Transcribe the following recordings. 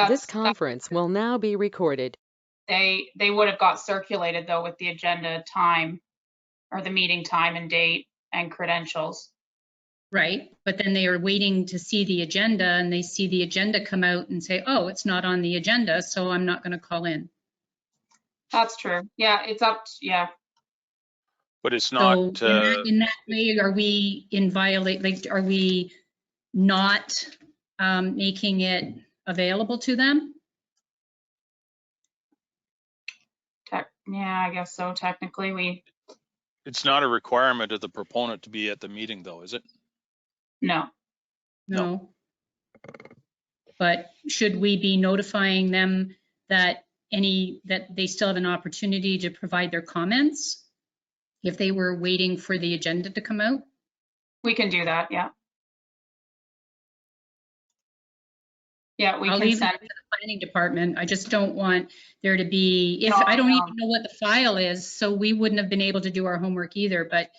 This conference will now be recorded. They would have got circulated though with the agenda time or the meeting time and date and credentials. Right, but then they are waiting to see the agenda and they see the agenda come out and say, oh, it's not on the agenda, so I'm not going to call in. That's true. Yeah, it's up to, yeah. But it's So not. in that way, are we in violate, like, are we not making it available to them? Yeah, I guess so. Technically, It's not a requirement of the proponent to be at the meeting, though, is it? no. No. But should we be notifying them that they still have an opportunity to provide their comments if they were waiting for the agenda to come out? We can do that. Yeah. Yeah, we I'll can leave send it to the planning department. I just don't want there to be, No, I don't I even know what the file is, so we wouldn't have been able to do our homework either. But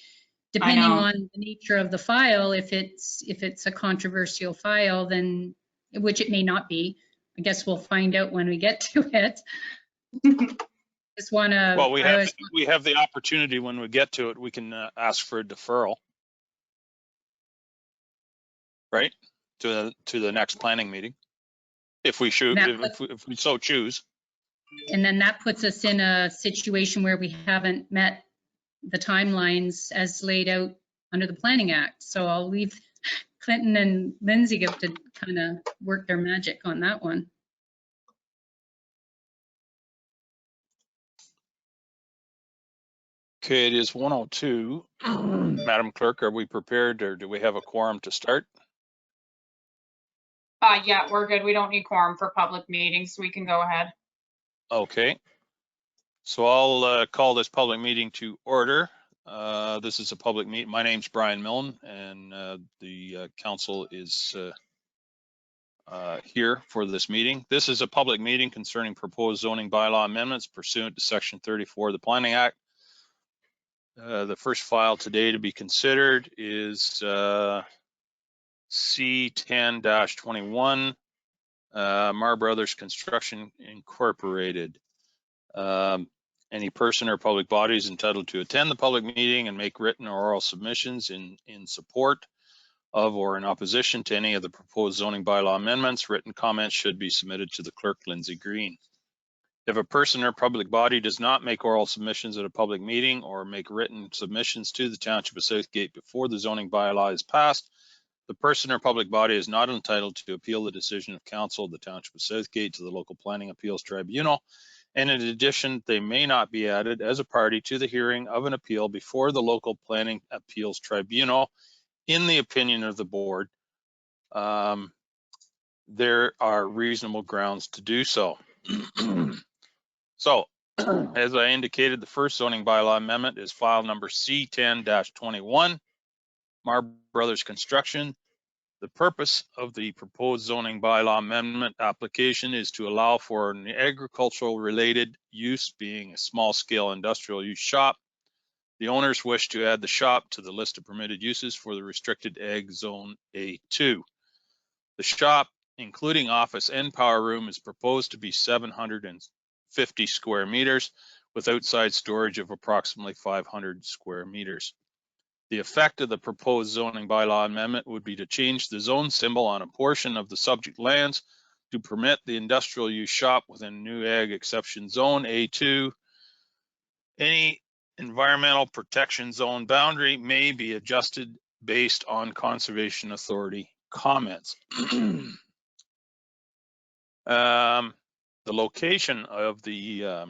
depending know. on the nature of the file, if it's a controversial file, then, which it may not be, I guess we'll find out when we get to it. Just want to. Well, we have the opportunity when we get to it. We can ask for a deferral, right, to the next planning meeting, if we should, if we so choose. And then that puts us in a situation where we haven't met the timelines as laid out under the Planning Act. So I'll leave Clinton and Lindsay to kind of work their magic on that one. Okay, it is 1:02. Madam Clerk, are we prepared, or do we have a quorum to start? Yeah, we're good. We don't need quorum for public meetings. We can go ahead. Okay. So I'll call this public meeting to order. This is a public meeting. My name's Brian Milne, and the council is here for this meeting. This is a public meeting concerning proposed zoning bylaw amendments pursuant to Section 34 of the Planning Act. The first file today to be considered is C10-21, Mar Brothers Construction Incorporated. Any person or public body is entitled to attend the public meeting and make written or oral submissions in support of or in opposition to any of the proposed zoning bylaw amendments. Written comments should be submitted to the clerk, Lindsay Green. If a person or public body does not make oral submissions at a public meeting or make written submissions to the Township of Southgate before the zoning bylaw is passed, the person or public body is not entitled to appeal the decision of council of the Township of Southgate to the local planning appeals tribunal. And in addition, they may not be added as a party to the hearing of an appeal before the local planning appeals tribunal. In the opinion of the board, there are reasonable grounds to do so. So, as I indicated, the first zoning bylaw amendment is file number C10-21, Mar Brothers Construction. The purpose of the proposed zoning bylaw amendment application is to allow for an agricultural related use, being a small scale industrial use shop. The owners wish to add the shop to the list of permitted uses for the restricted ag zone A2. The shop, including office and power room, is proposed to be 750 square meters with outside storage of approximately 500 square meters. The effect of the proposed zoning bylaw amendment would be to change the zone symbol on a portion of the subject lands to permit the industrial use shop within new ag exception zone A2. Any environmental protection zone boundary may be adjusted based on Conservation Authority comments. The location of the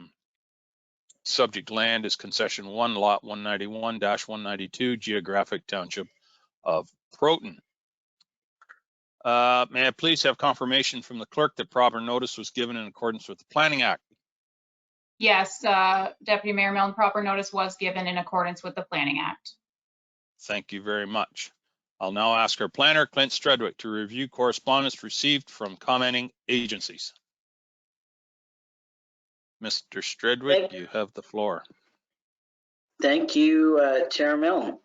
subject land is concession 1, lot 191-192, geographic township of Proton. May I please have confirmation from the clerk that proper notice was given in accordance with the Planning Act? Yes, Deputy Mayor Milne, proper notice was given in accordance with the Planning Act. Thank you very much. I'll now ask our planner, Clint Stredwick, to review correspondence received from commenting agencies. Mr. Stredwick, you have the floor. Thank you, Chair Milne.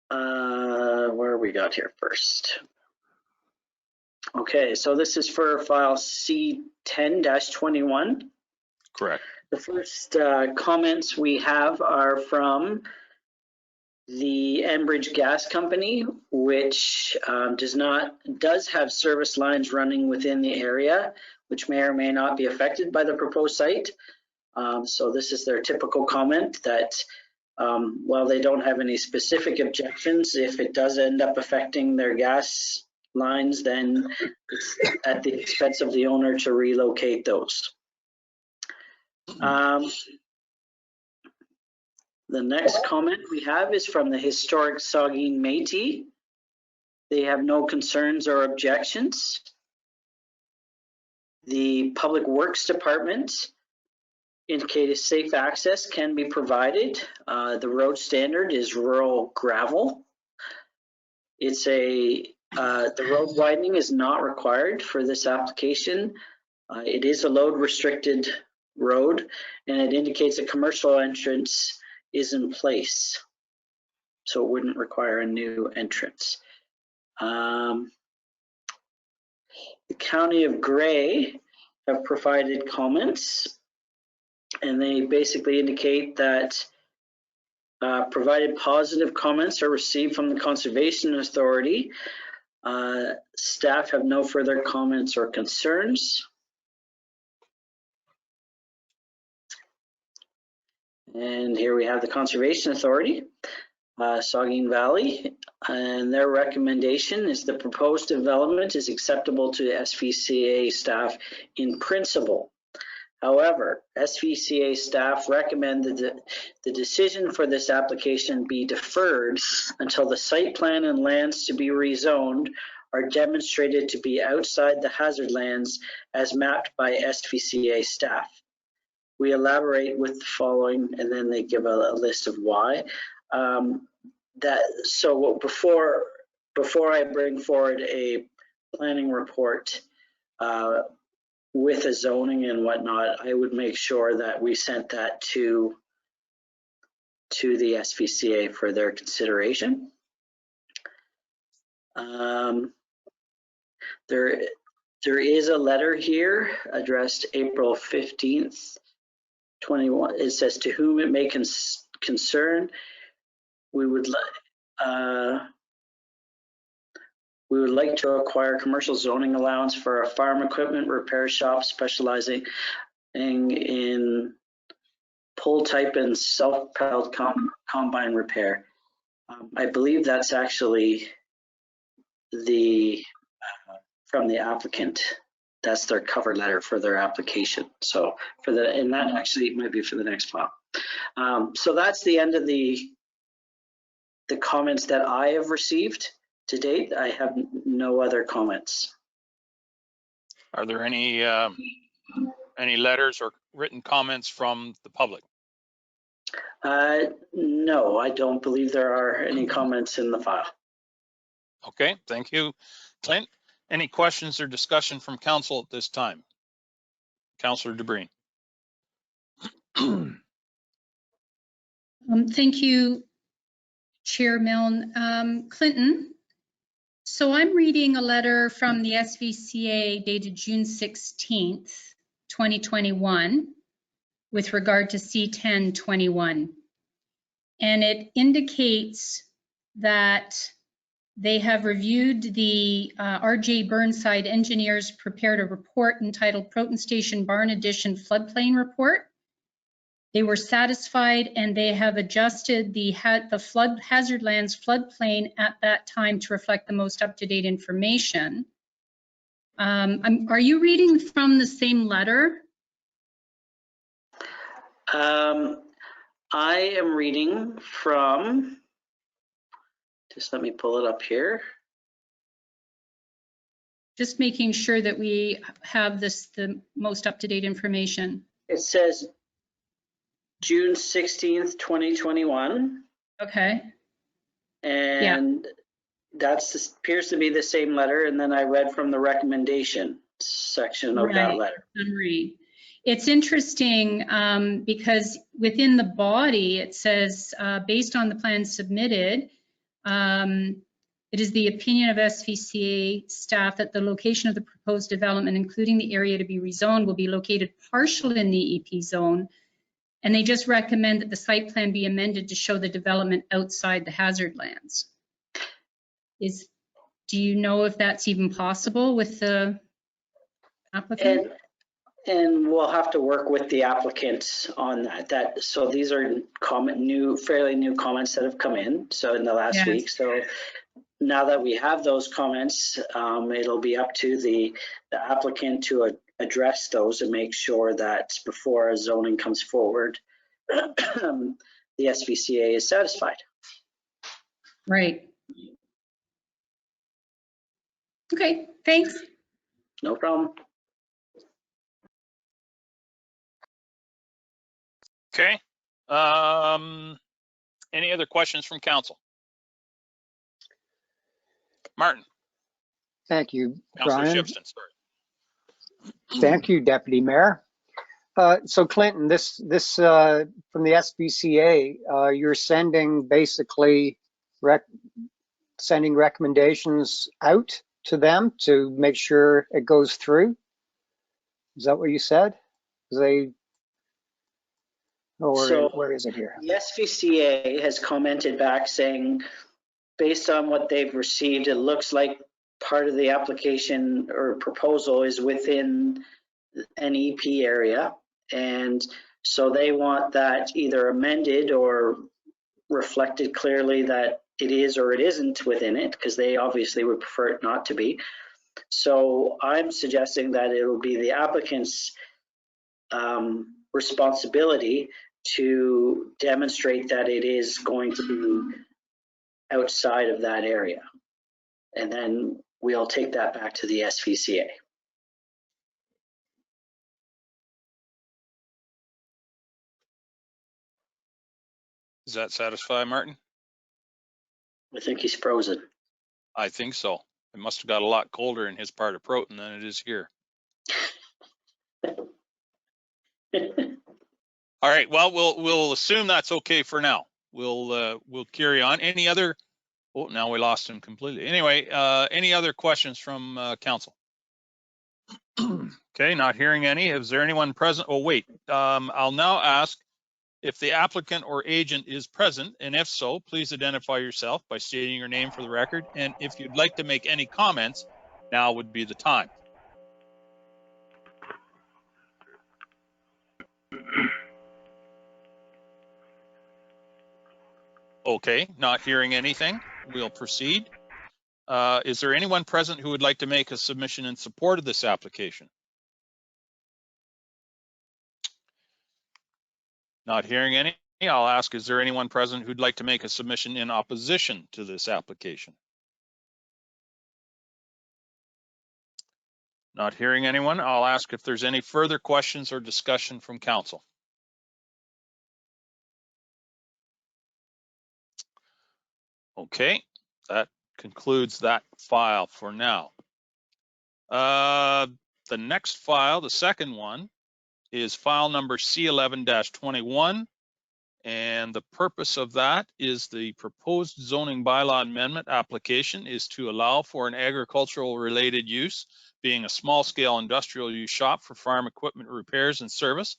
Where we got here first? Okay, so this is for file C10-21. Correct. The first comments we have are from the Enbridge Gas Company, which does have service lines running within the area, which may or may not be affected by the proposed site. So this is their typical comment that while they don't have any specific objections, if it does end up affecting their gas lines, then it's at the expense of the owner to relocate those. The next comment we have is from the Historic Saugeen Métis. They have no concerns or objections. The Public Works Department indicated safe access can be provided. The road standard is rural gravel. It's the road widening is not required for this application. It is a load restricted road, and it indicates a commercial entrance is in place, so it wouldn't require a new entrance. The County of Grey have provided comments, and they basically indicate that provided positive comments are received from the Conservation Authority, staff have no further comments or concerns. And here we have the Conservation Authority, Saugeen Valley, and their recommendation is the proposed development is acceptable to SVCA staff in principle. However, SVCA staff recommend that the decision for this application be deferred until the site plan and lands to be rezoned are demonstrated to be outside the hazard lands as mapped by SVCA staff. We elaborate with the following, and then they give a list of why. So before I bring forward a planning report with a zoning and whatnot, I would make sure that we sent that to the SVCA for their consideration. There is a letter here addressed April 15th, 21. It says, to whom it may concern, we would like to acquire commercial zoning allowance for a farm equipment repair shop specializing in pull type and self-propelled combine repair. I believe that's actually from the applicant. That's their cover letter for their application. So and that actually might be for the next file. So that's the end of the comments that I have received to date. I have no other comments. Are there any letters or written comments from the public? No, I don't believe there are any comments in the file. Okay, thank you. Clint, any questions or discussion from council at this time? Councillor DeBreen. Thank you, Chair Milne. Clinton, so I'm reading a letter from the SVCA dated June 16th, 2021, with regard to C1021. And it indicates that they have reviewed the RJ Burnside engineers prepared a report entitled Proton Station Barn Addition Floodplain Report. They were satisfied and they have adjusted the flood hazard lands floodplain at that time to reflect the most up-to-date information. Are you reading from the same letter? I am reading from, just let me pull it up here. Just making sure that we have the most up-to-date information. It says June 16th, 2021. Okay. And that appears to be the same letter. And then I read from the recommendation section of that letter. Summary. It's interesting because within the body, it says, based on the plans submitted, It is the opinion of SVCA staff that the location of the proposed development, including the area to be rezoned, will be located partially in the EP zone. And they just recommend that the site plan be amended to show the development outside the hazard lands. Do you know if that's even possible with the applicant? And we'll have to work with the applicants on that. So these are fairly new comments that have come in. So in the last week. So now that we have those comments, it'll be up to the applicant to address those and make sure that before a zoning comes forward, the SVCA is satisfied. Right. Okay, thanks. No problem. Okay. Any other questions from council? Martin. Thank you, Councilor Brian. Shipston, sorry. Thank you, Deputy Mayor. So Clinton, this from the SVCA, you're sending basically sending recommendations out to them to make sure it goes through. Is that what you said? Where is it here? The SVCA has commented back saying, based on what they've received, it looks like part of the application or proposal is within an EP area. And so they want that either amended or reflected clearly that it is or it isn't within it, because they obviously would prefer it not to be. So I'm suggesting that it will be the applicant's responsibility to demonstrate that it is going to be outside of that area. And then we'll take that back to the SVCA. Does that satisfy Martin? I think he's frozen. I think so. It must have got a lot colder in his part of Proton than it is here. All right. Well, we'll assume that's okay for now. We'll carry on. Any other? Oh, now we lost him completely. Anyway, any other questions from council? Okay, not hearing any. Is there anyone present? Oh, wait. I'll now ask if the applicant or agent is present, and if so, please identify yourself by stating your name for the record. And if you'd like to make any comments, now would be the time. Okay, not hearing anything. We'll proceed. Is there anyone present who would like to make a submission in support of this application? Not hearing any. I'll ask, is there anyone present who'd like to make a submission in opposition to this application? Not hearing anyone. I'll ask if there's any further questions or discussion from council. Okay, that concludes that file for now. The next file, the second one, is file number C11-21. And the purpose of that is the proposed zoning bylaw amendment application is to allow for an agricultural related use, being a small scale industrial use shop for farm equipment repairs and service.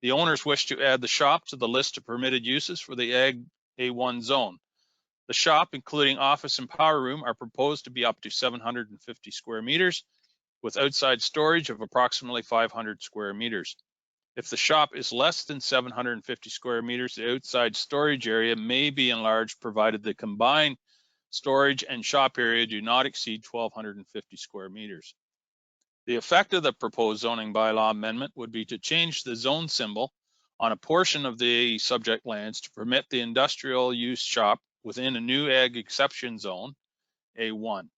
The owners wish to add the shop to the list of permitted uses for the Ag A1 zone. The shop, including office and power room, are proposed to be up to 750 square meters with outside storage of approximately 500 square meters. If the shop is less than 750 square meters, the outside storage area may be enlarged provided the combined storage and shop area do not exceed 1,250 square meters. The effect of the proposed zoning bylaw amendment would be to change the zone symbol on a portion of the subject lands to permit the industrial use shop within a new ag exception zone, A1.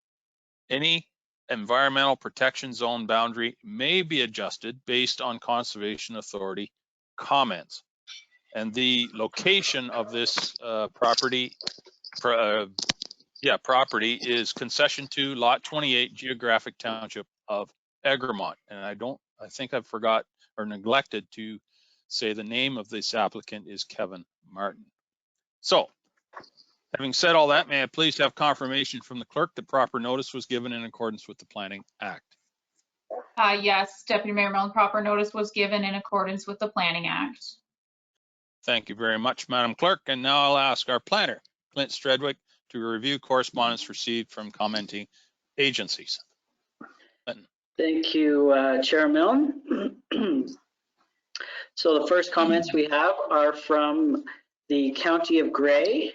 Any environmental protection zone boundary may be adjusted based on Conservation Authority comments. And the location of this property is concession 2, lot 28, geographic township of Egremont. And I think I forgot or neglected to say the name of this applicant is Kevin Martin. So Having said all that, may I please have confirmation from the clerk that proper notice was given in accordance with the Planning Act? Yes, Deputy Mayor Milne, proper notice was given in accordance with the Planning Act. Thank you very much, Madam Clerk. And now I'll ask our planner, Clint Stredwick, to review correspondence received from commenting agencies. Clinton. Thank you, Chair Milne. So the first comments we have are from the County of Grey.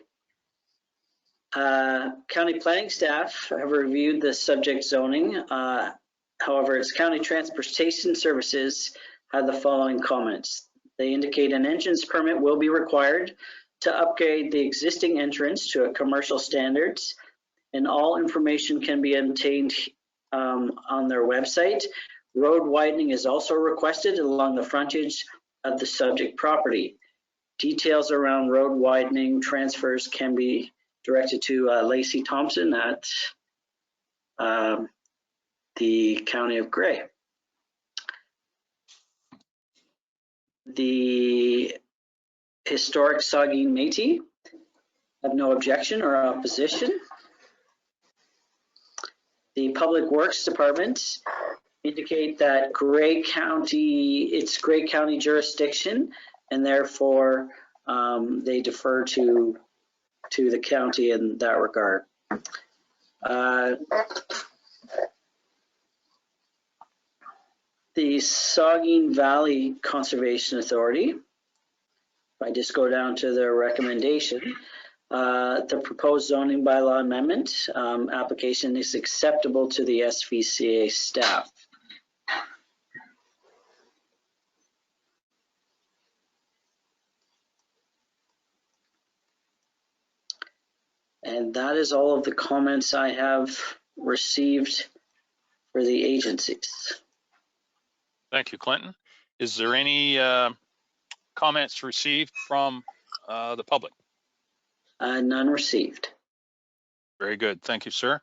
County planning staff have reviewed the subject zoning. However, its county transportation services had the following comments. They indicate an entrance permit will be required to upgrade the existing entrance to a commercial standards, and all information can be obtained on their website. Road widening is also requested along the frontage of the subject property. Details around road widening transfers can be directed to Lacey Thompson at the County of Grey. The historic Saugeen Métis have no objection or opposition. The Public Works Department indicate that Grey County, it's Grey County jurisdiction, and therefore they defer to the county in that regard. The Saugeen Valley Conservation Authority, if I just go down to their recommendation, the proposed zoning bylaw amendment application is acceptable to the SVCA staff. And that is all of the comments I have received for the agencies. Thank you, Clinton. Is there any comments received from the public? None received. Very good. Thank you, sir.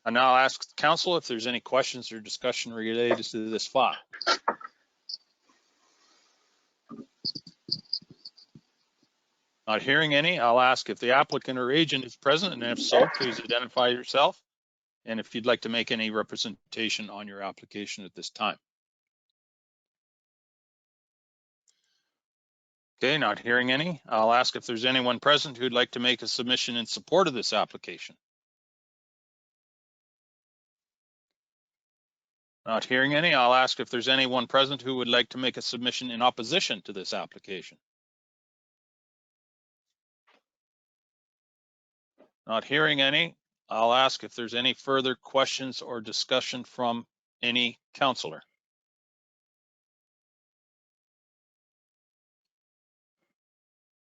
I now ask the council if there's any questions or discussion related to this file. Not hearing any, I'll ask if the applicant or agent is present, and if so, please identify yourself and if you'd like to make any representation on your application at this time. Okay, not hearing any, I'll ask if there's anyone present who'd like to make a submission in support of this application. Not hearing any, I'll ask if there's anyone present who would like to make a submission in opposition to this application. Not hearing any, I'll ask if there's any further questions or discussion from any councillor.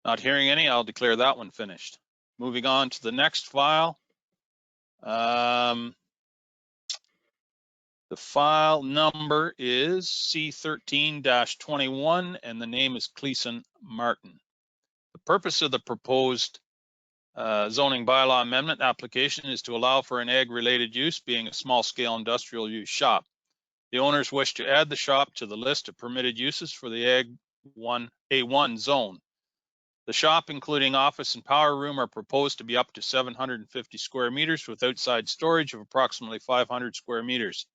Not hearing any, I'll declare that one finished. Moving on to the next file. The file number is C13-21 and the name is Cleason Martin. The purpose of the proposed zoning bylaw amendment application is to allow for an ag-related use, being a small-scale industrial use shop. The owners wish to add the shop to the list of permitted uses for the Ag A1 zone. The shop, including office and power room, are proposed to be up to 750 square meters with outside storage of approximately 500 square meters.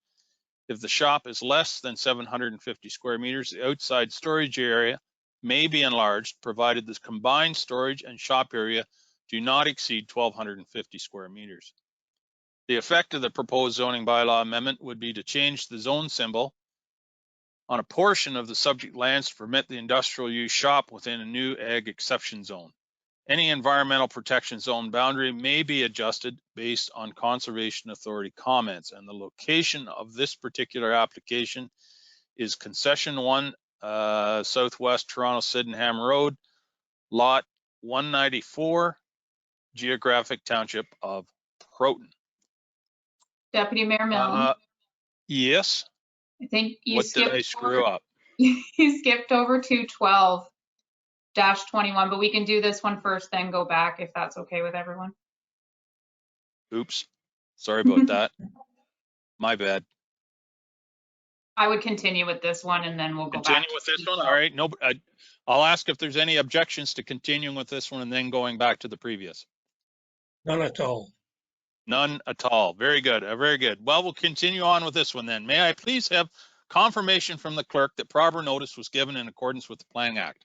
If the shop is less than 750 square meters, the outside storage area may be enlarged, provided the combined storage and shop area do not exceed 1,250 square meters. The effect of the proposed zoning bylaw amendment would be to change the zone symbol on a portion of the subject lands to permit the industrial use shop within a new ag exception zone. Any environmental protection zone boundary may be adjusted based on Conservation Authority comments, and the location of this particular application is Concession 1, Southwest Toronto Sydenham Road, Lot 194, Geographic Township of Croton. Deputy Mayor Milne, Yes. I think you What did I skipped screw up? you skipped over to 12-21, but we can do this one first, then go back if that's okay with everyone. Oops. Sorry about that. My bad. I would continue with this one and then we'll go Continue back. with this one. All right. No, I'll ask if there's any objections to continuing with this one and then going back to the previous. None at all. None at all. Very good. Very good. Well, we'll continue on with this one then. May I please have confirmation from the clerk that proper notice was given in accordance with the Planning Act?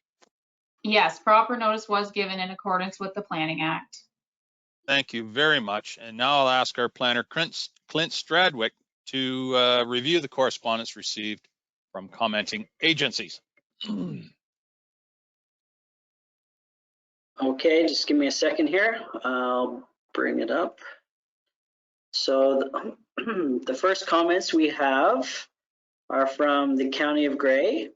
Yes, proper notice was given in accordance with the Planning Act. Thank you very much. And now I'll ask our planner, Clint Stradwick, to review the correspondence received from commenting agencies. Okay, just give me a second here. I'll bring it up. So the first comments we have are from the County of Grey.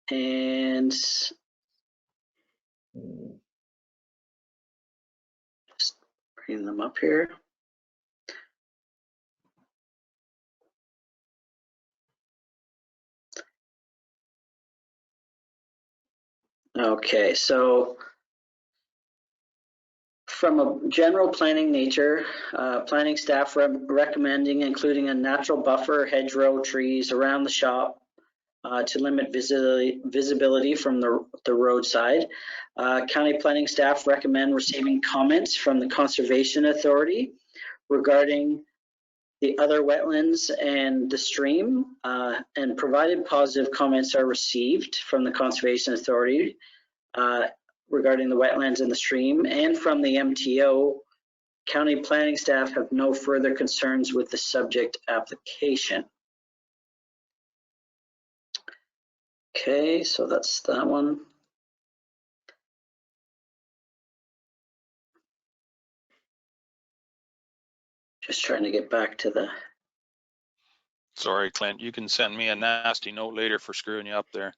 And just bring them up here. Okay, so from a general planning nature, planning staff recommending including a natural buffer, hedgerow, trees around the shop to limit visibility from the roadside. County planning staff recommend receiving comments from the Conservation Authority regarding the other wetlands and the stream, and provided positive comments are received from the Conservation Authority regarding the wetlands and the stream, and from the MTO, county planning staff have no further concerns with the subject application. Okay, so that's that one. Just trying to get back to the... Sorry, Clint, you can send me a nasty note later for screwing you up there.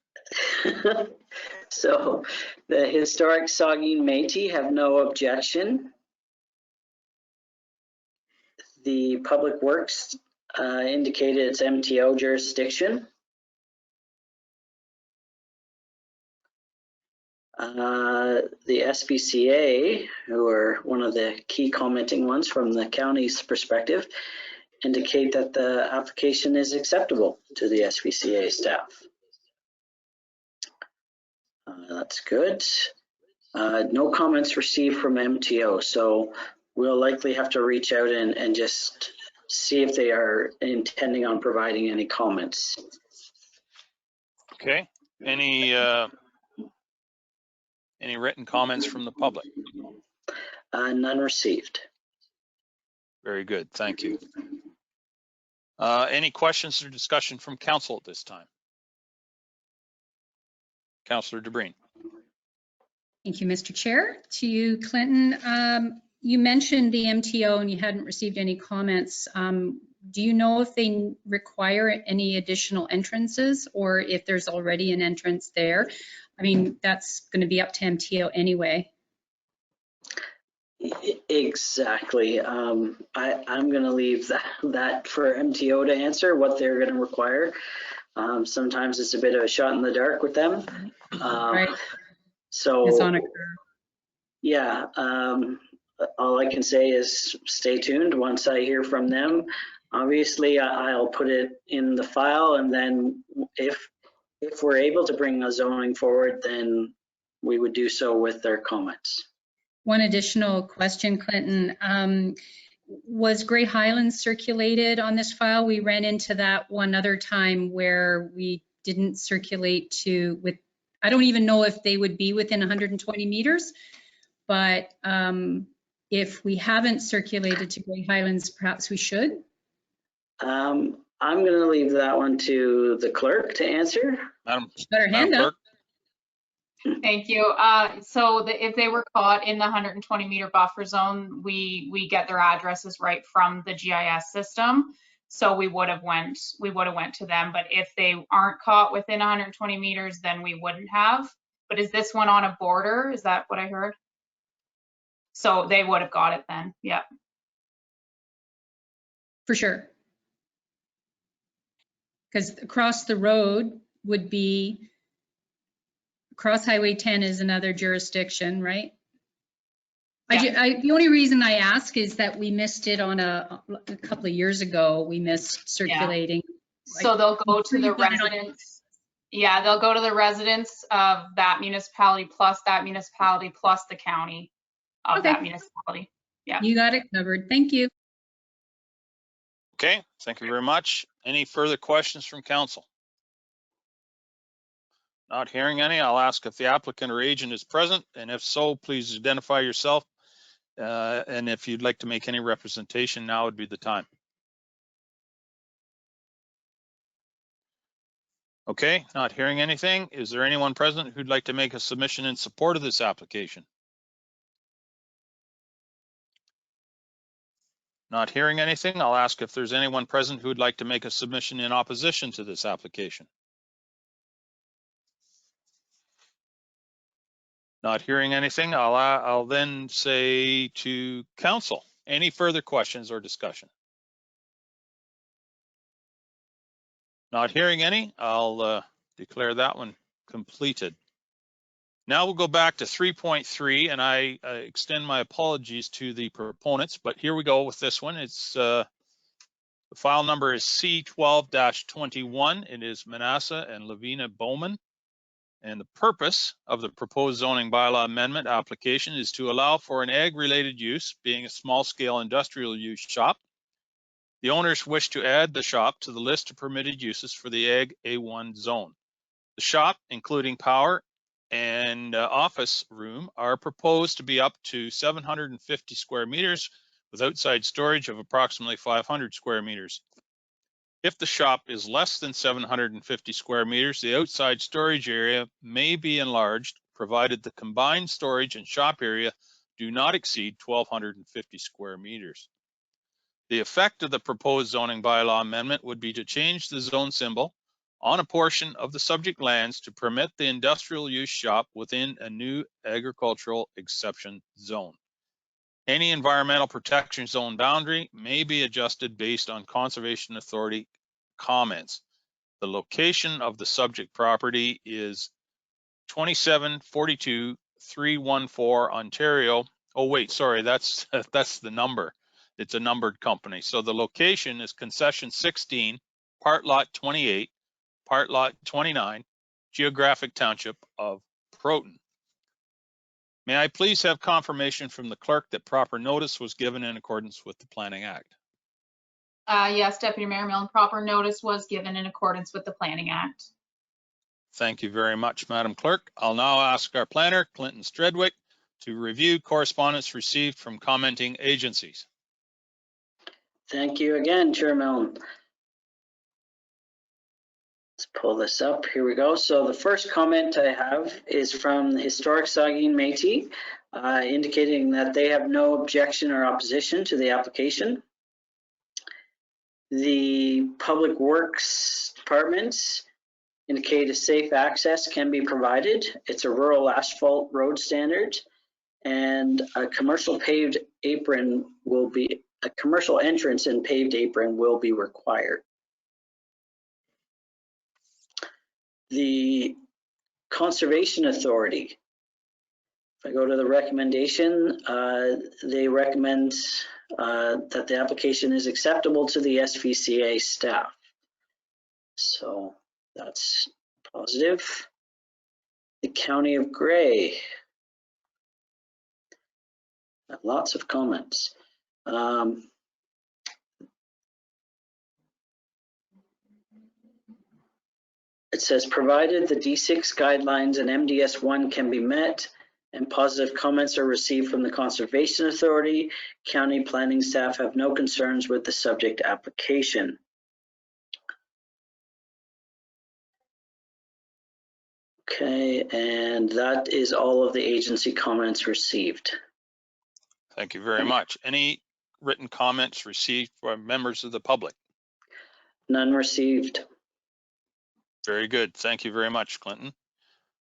So the Historic Saugeen Métis have no objection. The Public Works indicated its MTO jurisdiction. The SPCA, who are one of the key commenting ones from the county's perspective, indicate that the application is acceptable to the SPCA staff. That's good. No comments received from MTO, so we'll likely have to reach out and just see if they are intending on providing any comments. Okay. Any written comments from the public? None received. Very good. Thank you. Any questions or discussion from council at this time? Councillor DeBreen. Thank you, Mr. Chair. To you, Clinton, you mentioned the MTO and you hadn't received any comments. Do you know if they require any additional entrances or if there's already an entrance there? I mean, that's going to be up to MTO anyway. Exactly. I'm going to leave that for MTO to answer what they're going to require. Sometimes it's a bit of a shot in the dark with them. Right. So It's on a curve. Yeah, all I can say is stay tuned. Once I hear from them, obviously I'll put it in the file, and then if we're able to bring a zoning forward, then we would do so with their comments. One additional question, Clinton. Was Grey Highlands circulated on this file? We ran into that one other time where we didn't circulate with, I don't even know if they would be within 120 meters, but if we haven't circulated to Grey Highlands, perhaps we should. I'm going to leave that one to the clerk to answer. Madam Hand up. Thank you. So if they were caught in the 120 meter buffer zone, we get their addresses right from the GIS system. So we would have went to them. But if they aren't caught within 120 meters, then we wouldn't have. But is this one on a border? Is that what I heard? So they would have got it then. Yeah. For sure. Because across the road would be, across Highway 10 is another jurisdiction, right? Yeah. The only reason I ask is that we missed it on a couple of years ago. We missed circulating. So they'll go to the residents. Yeah, they'll go to the residents of that municipality plus the county. of Okay. that municipality. Yeah. You got it covered. Thank you. Okay, thank you very much. Any further questions from council? Not hearing any, I'll ask if the applicant or agent is present, and if so, please identify yourself. And if you'd like to make any representation, now would be the time. Okay, not hearing anything. Is there anyone present who'd like to make a submission in support of this application? Not hearing anything, I'll ask if there's anyone present who would like to make a submission in opposition to this application. Not hearing anything, I'll then say to council, any further questions or discussion? Not hearing any, I'll declare that one completed. Now we'll go back to 3.3, and I extend my apologies to the proponents, but here we go with this one. It's the file number is C12-21. It is Manassa and Lavina Bowman. And the purpose of the proposed zoning bylaw amendment application is to allow for an ag-related use, being a small-scale industrial use shop. The owners wish to add the shop to the list of permitted uses for the Ag A1 zone. The shop, including power and office room, are proposed to be up to 750 square meters with outside storage of approximately 500 square meters. If the shop is less than 750 square meters, the outside storage area may be enlarged, provided the combined storage and shop area do not exceed 1,250 square meters. The effect of the proposed zoning bylaw amendment would be to change the zone symbol on a portion of the subject lands to permit the industrial use shop within a new agricultural exception zone. Any environmental protection zone boundary may be adjusted based on Conservation Authority comments. The location of the subject property is 2742 314 Ontario. Oh wait, sorry, that's the number. It's a numbered company. So the location is concession 16, part lot 28, part lot 29, geographic township of Proton. May I please have confirmation from the clerk that proper notice was given in accordance with the Planning Act? Yes, Deputy Mayor Milne, proper notice was given in accordance with the Planning Act. Thank you very much, Madam Clerk. I'll now ask our planner, Clinton Stredwick, to review correspondence received from commenting agencies. Thank you again, Chair Milne. Let's pull this up. Here we go. So the first comment I have is from the Historic Saugeen Métis, indicating that they have no objection or opposition to the application. The Public Works Department indicate a safe access can be provided. It's a rural asphalt road standard, and a commercial paved apron will be, a commercial entrance and paved apron will be required. The Conservation Authority, if I go to the recommendation, they recommend that the application is acceptable to the SVCA staff. So that's positive. The County of Grey, lots of comments. It says, provided the D6 guidelines and MDS1 can be met and positive comments are received from the Conservation Authority, county planning staff have no concerns with the subject application. Okay, and that is all of the agency comments received. Thank you very much. Any written comments received from members of the public? None received. Very good. Thank you very much, Clinton.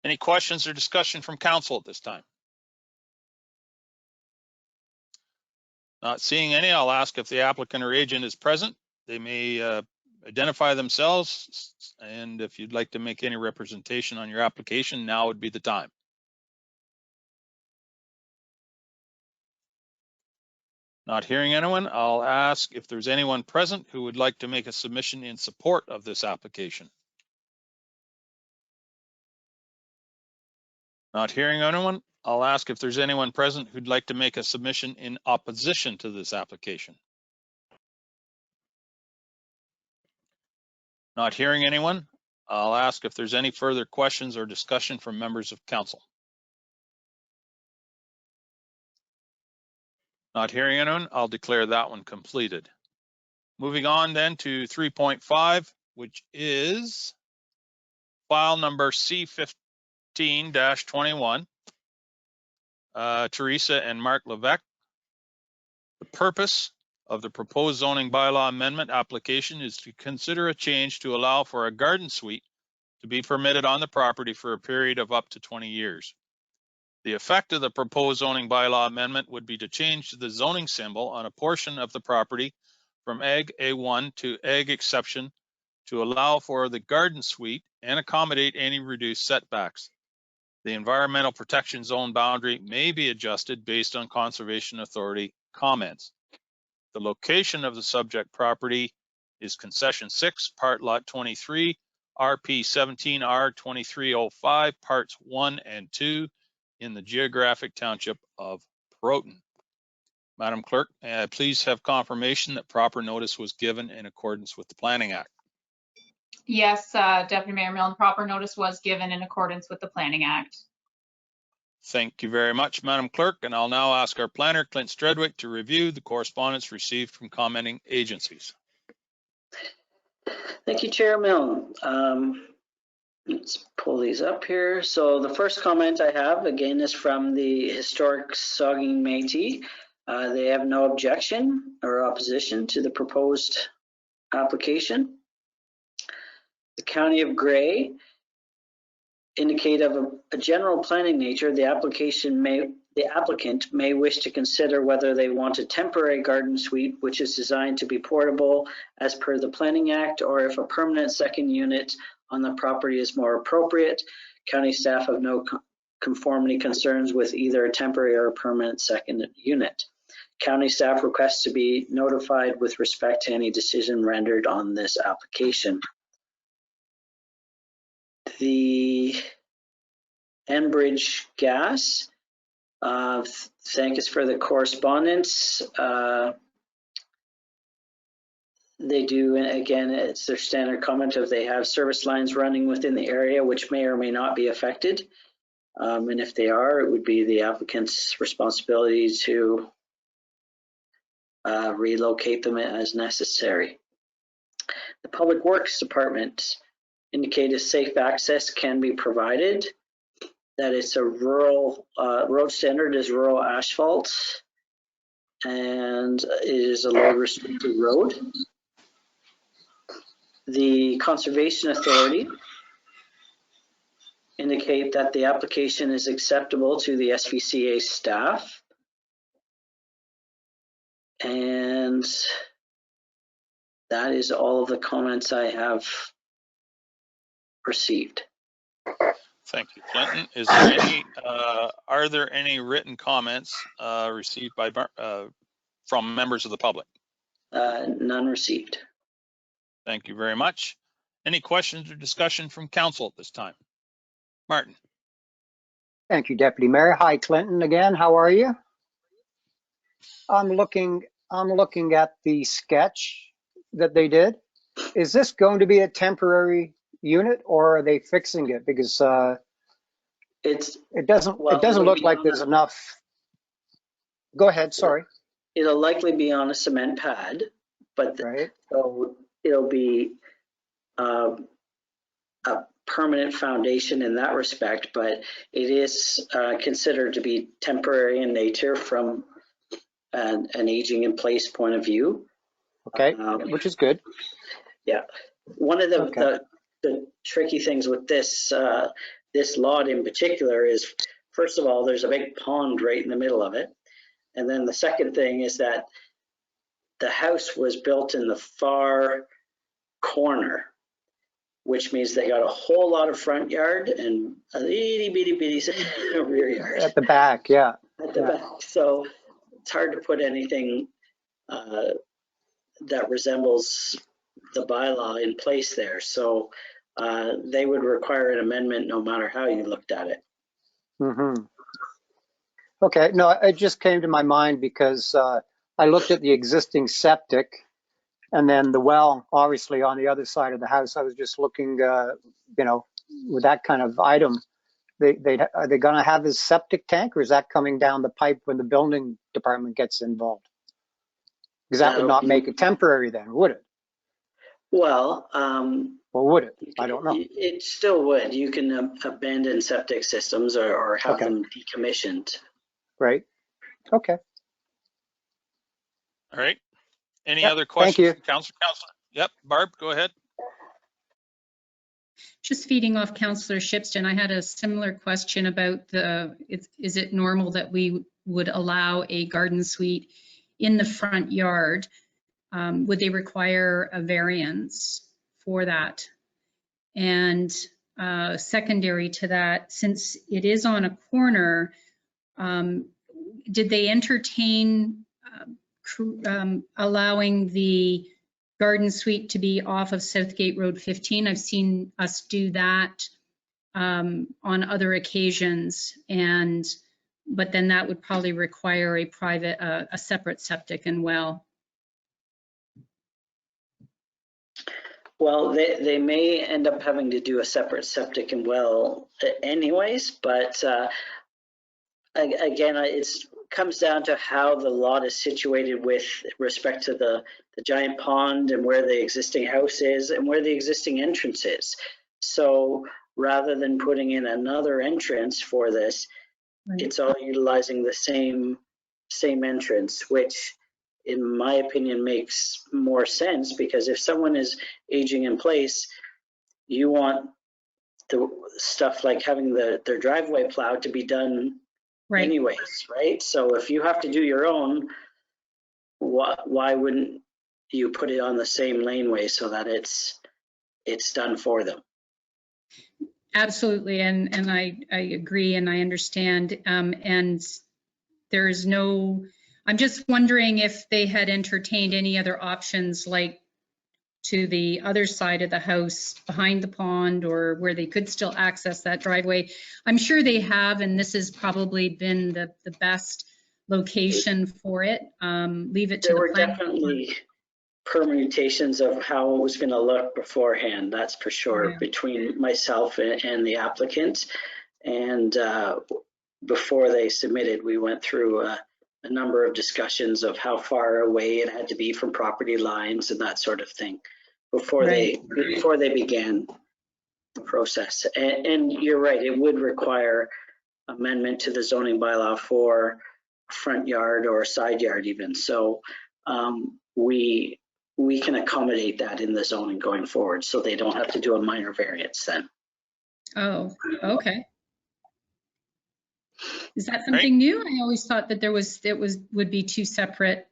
Any questions or discussion from council at this time? Not seeing any, I'll ask if the applicant or agent is present. They may identify themselves, and if you'd like to make any representation on your application, now would be the time. Not hearing anyone, I'll ask if there's anyone present who would like to make a submission in support of this application. Not hearing anyone, I'll ask if there's anyone present who'd like to make a submission in opposition to this application. Not hearing anyone, I'll ask if there's any further questions or discussion from members of council. Not hearing anyone, I'll declare that one completed. Moving on then to 3.5, which is file number C15-21. Teresa and Mark Levesque. The purpose of the proposed zoning bylaw amendment application is to consider a change to allow for a garden suite to be permitted on the property for a period of up to 20 years. The effect of the proposed zoning bylaw amendment would be to change the zoning symbol on a portion of the property from Ag A1 to Ag Exception to allow for the garden suite and accommodate any reduced setbacks. The environmental protection zone boundary may be adjusted based on Conservation Authority comments. The location of the subject property is Concession 6, Part Lot 23, RP 17R 2305, Parts 1 and 2 in the geographic township of Proton. Madam Clerk, may I please have confirmation that proper notice was given in accordance with the Planning Act? Yes, Deputy Mayor Milne, proper notice was given in accordance with the Planning Act. Thank you very much, Madam Clerk, and I'll now ask our planner, Clint Stredwick, to review the correspondence received from commenting agencies. Thank you, Chair Milne. Let's pull these up here. So the first comment I have, again, is from the Historic Saugeen Métis. They have no objection or opposition to the proposed application. The County of Grey indicate of a general planning nature, the applicant may wish to consider whether they want a temporary garden suite, which is designed to be portable as per the Planning Act, or if a permanent second unit on the property is more appropriate. County staff have no conformity concerns with either a temporary or a permanent second unit. County staff requests to be notified with respect to any decision rendered on this application. The Enbridge Gas, thank us for the correspondence. They do, and again, it's their standard comment of they have service lines running within the area which may or may not be affected. And if they are, it would be the applicant's responsibility to relocate them as necessary. The Public Works Department indicated safe access can be provided, that it's a rural, road standard is rural asphalt, and it is a load restricted road. The Conservation Authority indicate that the application is acceptable to the SVCA staff. And that is all of the comments I have received. Thank you, Clinton. Is there any, are there any written comments received by from members of the public? None received. Thank you very much. Any questions or discussion from council at this time? Martin. Thank you, Deputy Mayor. Hi, Clinton again. How are you? I'm looking at the sketch that they did. Is this going to be a temporary unit, or are they fixing it? Because it doesn't look like there's enough. Go ahead, sorry. It'll likely be on a cement pad, but right. So it'll be a permanent foundation in that respect, but it is considered to be temporary in nature from an aging in place point of view. Okay, which is good. Yeah, one of the tricky things with this this lot in particular is, first of all, there's a big pond right in the middle of it, and then the second thing is that the house was built in the far corner, which means they got a whole lot of front yard and a itty bitty rear yard. At the back, yeah. At the back. So it's hard to put anything that resembles the bylaw in place there. So they would require an amendment no matter how you looked at it. Mm-hmm. Okay, no, it just came to my mind because I looked at the existing septic and then the well, obviously on the other side of the house. I was just looking, with that kind of item, are they going to have this septic tank, or is that coming down the pipe when the building department gets involved? Because that would not make it temporary then, would it? Well, Or would it? I don't know. It still would. You can abandon septic systems or have Okay. them decommissioned. Right? Okay. All right. Any Yep, other thank questions you. from Councillor? Yep, Barb, go ahead. Just feeding off Councillor Shipston, I had a similar question about is it normal that we would allow a garden suite in the front yard? Would they require a variance for that? And secondary to that, since it is on a corner, did they entertain allowing the garden suite to be off of Southgate Road 15? I've seen us do that on other occasions, but then that would probably require a separate septic and well. Well, they may end up having to do a separate septic and well anyways, but again, it comes down to how the lot is situated with respect to the giant pond and where the existing house is and where the existing entrance is. So rather than putting in another entrance for this, Right. it's all utilizing the same entrance, which in my opinion makes more sense, because if someone is aging in place, you want the stuff like having their driveway plowed to be done Right. anyways, right? So if you have to do your own, why wouldn't you put it on the same laneway so that it's done for them? Absolutely, and I agree and I understand. And there's no, I'm just wondering if they had entertained any other options, like to the other side of the house behind the pond, or where they could still access that driveway. I'm sure they have, and this has probably been the best location for it. Leave it to There the were planning. definitely permutations of how it was going to look beforehand, that's for sure, Yeah. between myself and the applicant. And before they submitted, we went through a number of discussions of how far away it had to be from property lines and that sort of thing before they began the process. And you're right, it would require amendment to the zoning bylaw for front yard or side yard even. So we can accommodate that in the zoning going forward, so they don't have to do a minor variance then. Oh, okay. Is that something new? I always thought that would be two separate.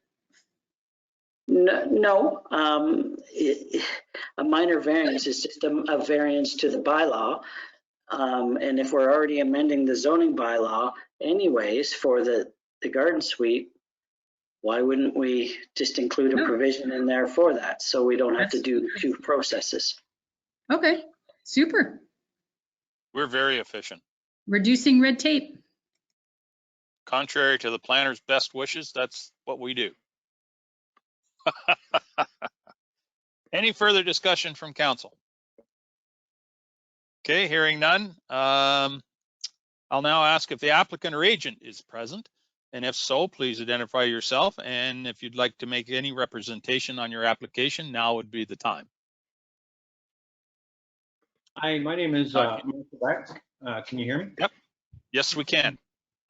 No, a minor variance is just a variance to the bylaw. And if we're already amending the zoning bylaw anyways for the garden suite, why wouldn't we just include a provision in there for that, so we don't have to do two processes? Okay, super. We're very efficient. Reducing red tape. Contrary to the planner's best wishes, that's what we do. Any further discussion from council? Okay, hearing none. I'll now ask if the applicant or agent is present. And if so, please identify yourself. And if you'd like to make any representation on your application, now would be the time. Hi, my name is Michael Beck. Can you hear me? Yep. Yes, we can.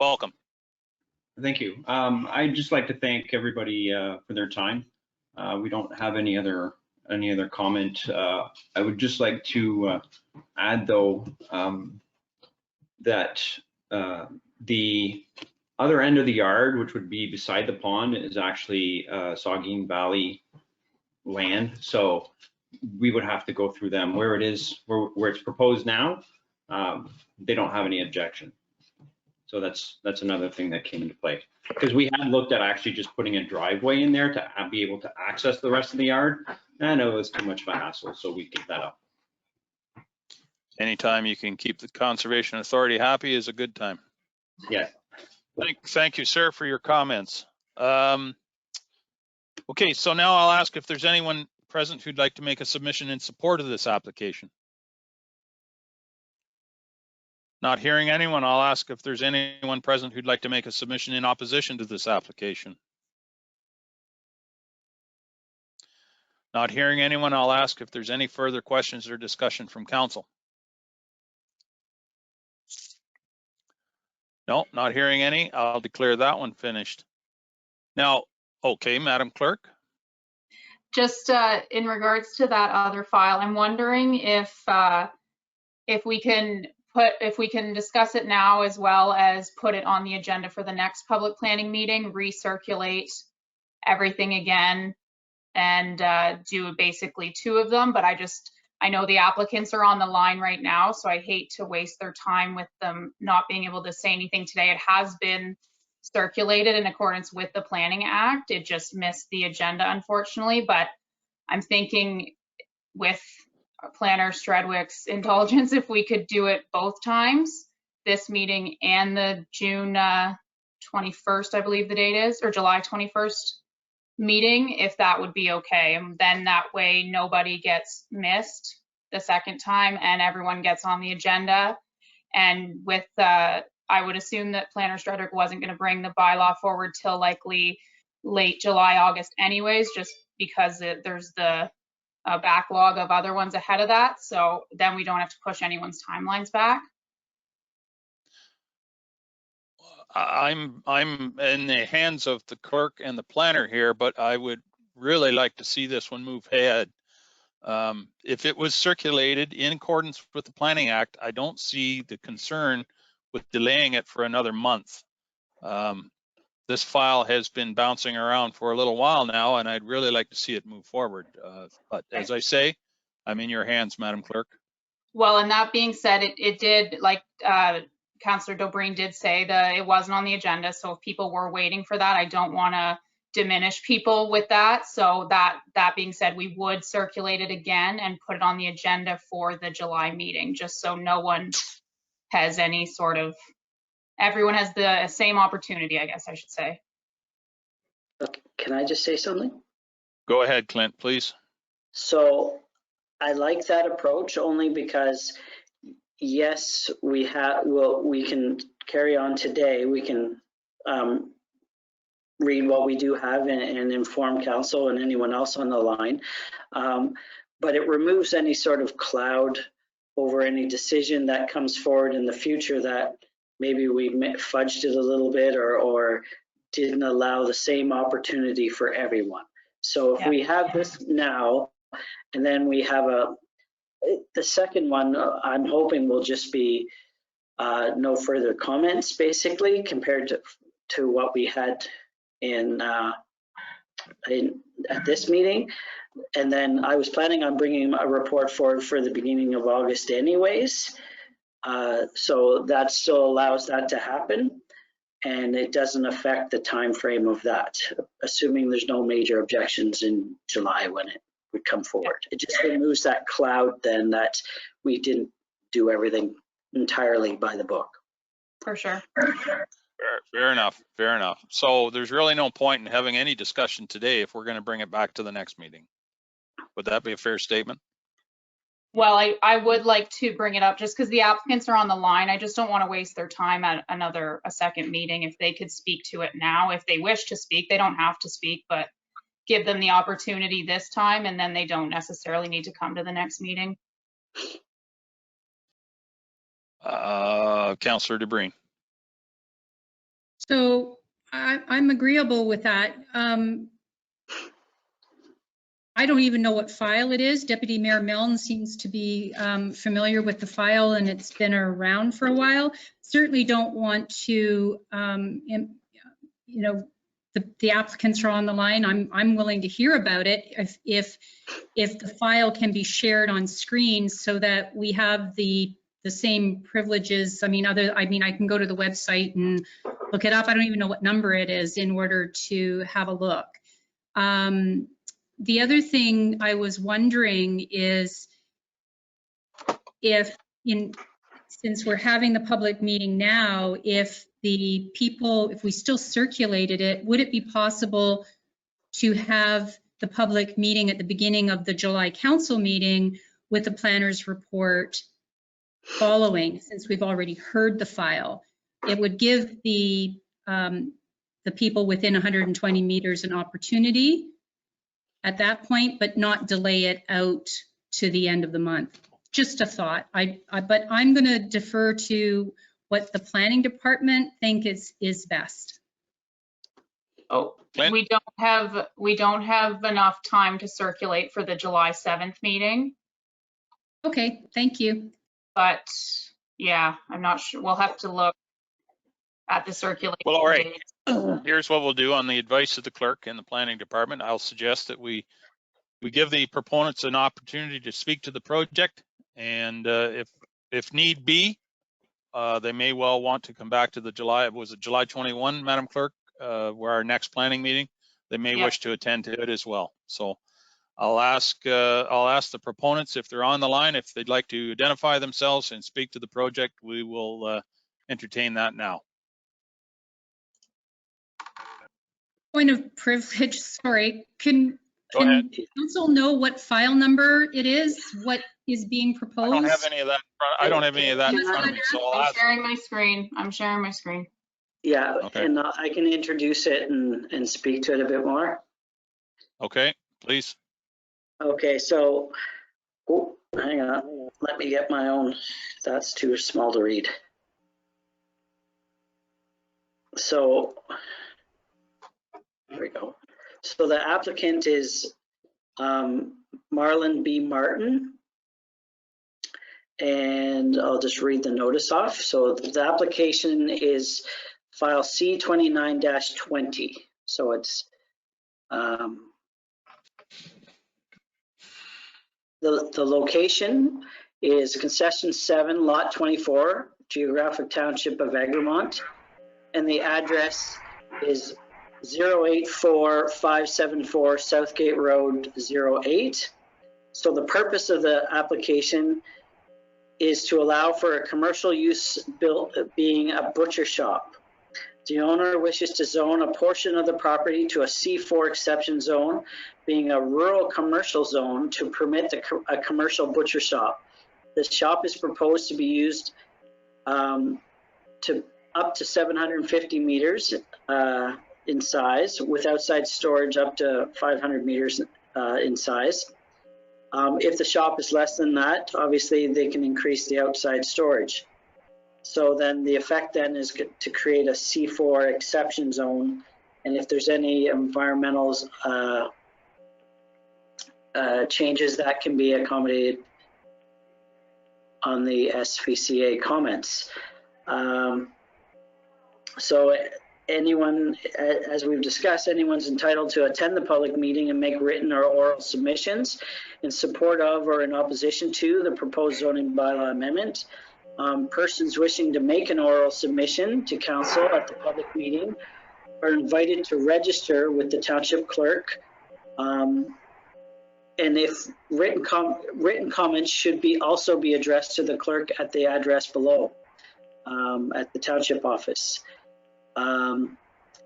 Welcome. Thank you. I'd just like to thank everybody for their time. We don't have any other comment. I would just like to add, though, that the other end of the yard, which would be beside the pond, is actually Saugeen Valley land. So we would have to go through them. Where it is, where it's proposed now, they don't have any objection. So that's another thing that came into play, because we had looked at actually just putting a driveway in there to be able to access the rest of the yard. And I know it was too much of a hassle, so we gave that up. Anytime you can keep the Conservation Authority happy is a good time. Yeah. Thank you, sir, for your comments. Okay, so now I'll ask if there's anyone present who'd like to make a submission in support of this application. Not hearing anyone, I'll ask if there's anyone present who'd like to make a submission in opposition to this application. Not hearing anyone, I'll ask if there's any further questions or discussion from council. No, not hearing any. I'll declare that one finished. Now, okay, Madam Clerk. Just in regards to that other file, I'm wondering if we can discuss it now as well as put it on the agenda for the next public planning meeting, recirculate everything again and do basically 2 of them. But I know the applicants are on the line right now, so I hate to waste their time with them not being able to say anything today. It has been circulated in accordance with the Planning Act. It just missed the agenda, unfortunately, but I'm thinking with Planner Stredwick's indulgence, if we could do it both times, this meeting and the June 21st, I believe the date is, or July 21st meeting, if that would be okay. And then that way nobody gets missed the second time and everyone gets on the agenda. And with, I would assume that Planner Stredwick wasn't going to bring the bylaw forward till likely late July, August anyways, just because there's the backlog of other ones ahead of that. So then we don't have to push anyone's timelines back. I'm in the hands of the clerk and the planner here, but I would really like to see this one move ahead. If it was circulated in accordance with the Planning Act, I don't see the concern with delaying it for another month. This file has been bouncing around for a little while now, and I'd really like to see it move forward. But as I say, I'm in your hands, Madam Clerk. Well, and that being said, it did, like Councillor Dobreen did say, that it wasn't on the agenda. So if people were waiting for that, I don't want to diminish people with that. So that being said, we would circulate it again and put it on the agenda for the July meeting, just so no one has any sort of, everyone has the same opportunity, I guess I should say. Okay, can I just say something? Go ahead, Clint, please. So I like that approach only because, yes, we can carry on today. We can read what we do have and inform council and anyone else on the line. But it removes any sort of cloud over any decision that comes forward in the future that maybe we fudged it a little bit or didn't allow the same opportunity for everyone. So if we have this now, and then we have the second one, I'm hoping will just be no further comments, basically, compared to what we had at this meeting. And then I was planning on bringing a report forward for the beginning of August anyways. So that still allows that to happen. And it doesn't affect the time frame of that, assuming there's no major objections in July when it would come forward. It just removes that cloud then that we didn't do everything entirely by the book. For sure. Fair enough, fair enough. So there's really no point in having any discussion today if we're going to bring it back to the next meeting. Would that be a fair statement? Well, I would like to bring it up just because the applicants are on the line. I just don't want to waste their time at a second meeting. If they could speak to it now, if they wish to speak, they don't have to speak, but give them the opportunity this time, and then they don't necessarily need to come to the next meeting. Councillor Dobreen. So I'm agreeable with that. I don't even know what file it is. Deputy Mayor Milne seems to be familiar with the file, and it's been around for a while. Certainly don't want to, the applicants are on the line. I'm willing to hear about it if the file can be shared on screen so that we have the same privileges. I can go to the website and look it up. I don't even know what number it is in order to have a look. The other thing I was wondering is if since we're having the public meeting now, if the people, if we still circulated it, would it be possible to have the public meeting at the beginning of the July council meeting with the planner's report following, since we've already heard the file? It would give the people within 120 meters an opportunity at that point, but not delay it out to the end of the month. Just a thought. But I'm going to defer to what the planning department think is best. Oh, Clint? we don't have enough time to circulate for the July 7th meeting, Okay, thank you. but yeah, I'm not sure. We'll have to look at the circulation Well, all right. dates. Here's what we'll do on the advice of the clerk and the planning department. I'll suggest that we give the proponents an opportunity to speak to the project, and if need be, they may well want to come back to the July 21, Madam Clerk, where our next planning meeting. They may Yeah. wish to attend to it as well. So I'll ask the proponents if they're on the line, if they'd like to identify themselves and speak to the project. We will entertain that now. Point of privilege, sorry. Go ahead. Can council know what file number it is? What is being proposed? I don't have any of that. I don't have any of that in front of me, so I'll I'm ask. sharing my screen. I'm sharing my screen. Yeah, Okay. and I can introduce it and speak to it a bit more. Okay, please. Okay, so, oh, hang on, let me get my own, that's too small to read. So, there we go. So the applicant is Marlon B. Martin. And I'll just read the notice off. So the application is file C29-20. So it's the location is concession 7, lot 24, geographic township of Egremont. And the address is 084574 Southgate Road 08. So the purpose of the application is to allow for a commercial use built being a butcher shop. The owner wishes to zone a portion of the property to a C4 exception zone, being a rural commercial zone to permit a commercial butcher shop. The shop is proposed to be used to up to 750 meters in size, with outside storage up to 500 meters in size. If the shop is less than that, obviously they can increase the outside storage. So then the effect then is to create a C4 exception zone. And if there's any environmental changes, that can be accommodated on the SVCA comments. So anyone, as we've discussed, anyone's entitled to attend the public meeting and make written or oral submissions in support of or in opposition to the proposed zoning bylaw amendment. Persons wishing to make an oral submission to council at the public meeting are invited to register with the township clerk. And if written comments should also be addressed to the clerk at the address below at the township office.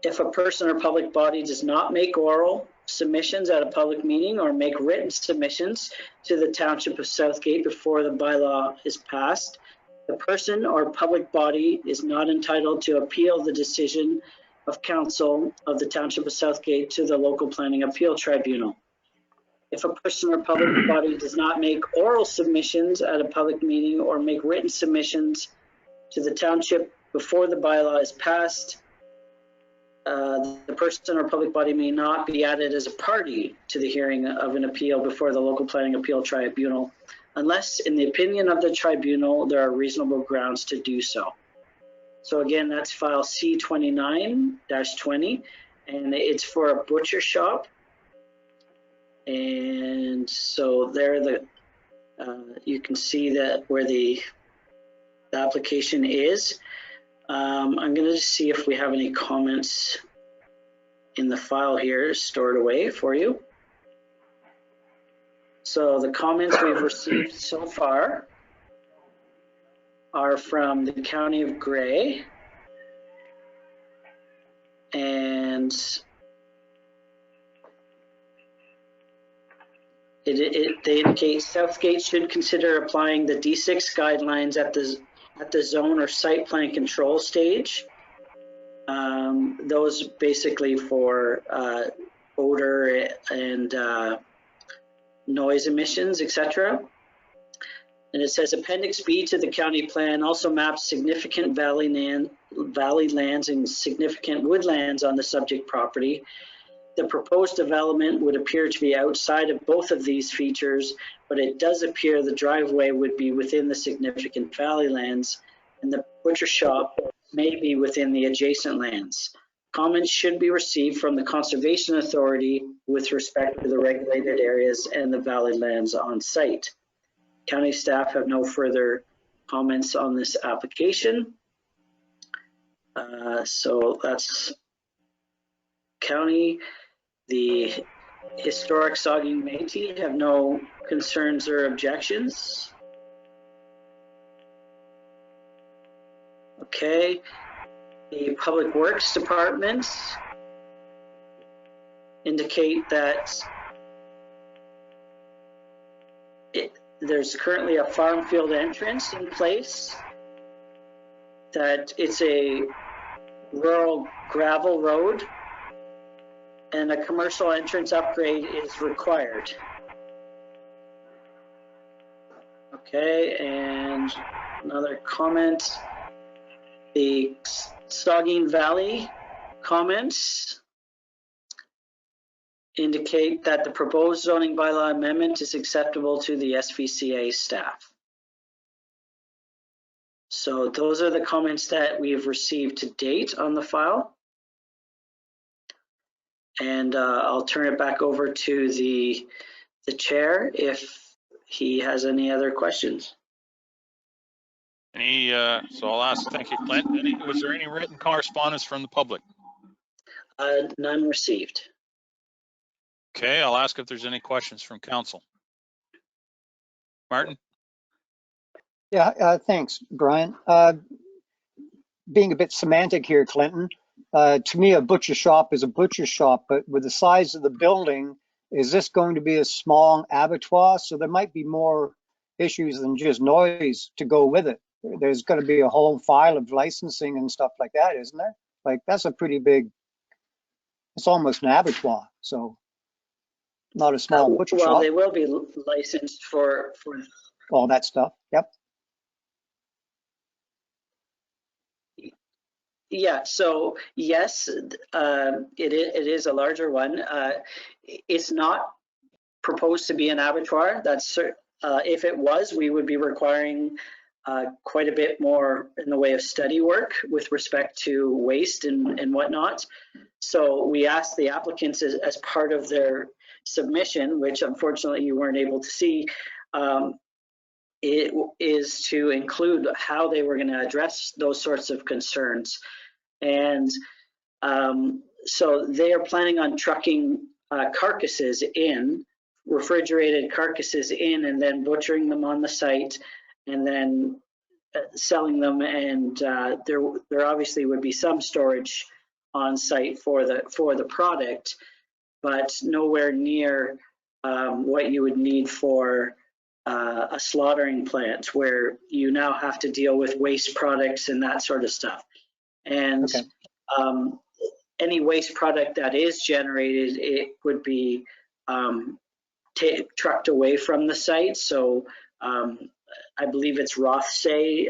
If a person or public body does not make oral submissions at a public meeting or make written submissions to the Township of Southgate before the bylaw is passed, the person or public body is not entitled to appeal the decision of council of the Township of Southgate to the local planning appeal tribunal. If a person or public body does not make oral submissions at a public meeting or make written submissions to the township before the bylaw is passed, the person or public body may not be added as a party to the hearing of an appeal before the local planning appeal tribunal, unless in the opinion of the tribunal, there are reasonable grounds to do so. So again, that's file C29-20, and it's for a butcher shop. And so there, you can see that where the application is. I'm going to see if we have any comments in the file here stored away for you. So the comments we've received so far are from the County of Grey. And they indicate Southgate should consider applying the D6 guidelines at the zone or site plan control stage. Those basically for odor and noise emissions, etc. And it says Appendix B to the county plan also maps significant valley lands and significant woodlands on the subject property. The proposed development would appear to be outside of both of these features, but it does appear the driveway would be within the significant valley lands, and the butcher shop may be within the adjacent lands. Comments should be received from the Conservation Authority with respect to the regulated areas and the valley lands on site. County staff have no further comments on this application. So that's county. The historic Saugeen Métis have no concerns or objections. Okay. The Public Works Department indicate that there's currently a farm field entrance in place, that it's a rural gravel road, and a commercial entrance upgrade is required. Okay, and another comment. The Saugeen Valley comments indicate that the proposed zoning bylaw amendment is acceptable to the SVCA staff. So those are the comments that we've received to date on the file. And I'll turn it back over to the chair if he has any other questions. So I'll ask, thank you, Clint. Was there any written correspondence from the public? None received. Okay, I'll ask if there's any questions from council. Martin? Yeah, thanks, Brian. Being a bit semantic here, Clinton, to me, a butcher shop is a butcher shop, but with the size of the building, is this going to be a small abattoir? So there might be more issues than just noise to go with it. There's going to be a whole file of licensing and stuff like that, isn't there? Like, that's a pretty big, it's almost an abattoir, so not a small butcher well, shop. they will be licensed for All that stuff, yep. Yeah, so yes, it is a larger one. It's not proposed to be an abattoir. That's if it was, we would be requiring quite a bit more in the way of study work with respect to waste and whatnot. So we asked the applicants as part of their submission, which unfortunately you weren't able to see, it is to include how they were going to address those sorts of concerns. And so they are planning on trucking carcasses in, refrigerated carcasses in, and then butchering them on the site, and then selling them. And there obviously would be some storage on site for the product, but nowhere near what you would need for a slaughtering plant, where you now have to deal with waste products and that sort of stuff. And okay. Any waste product that is generated, it would be trucked away from the site. So I believe it's Rothsay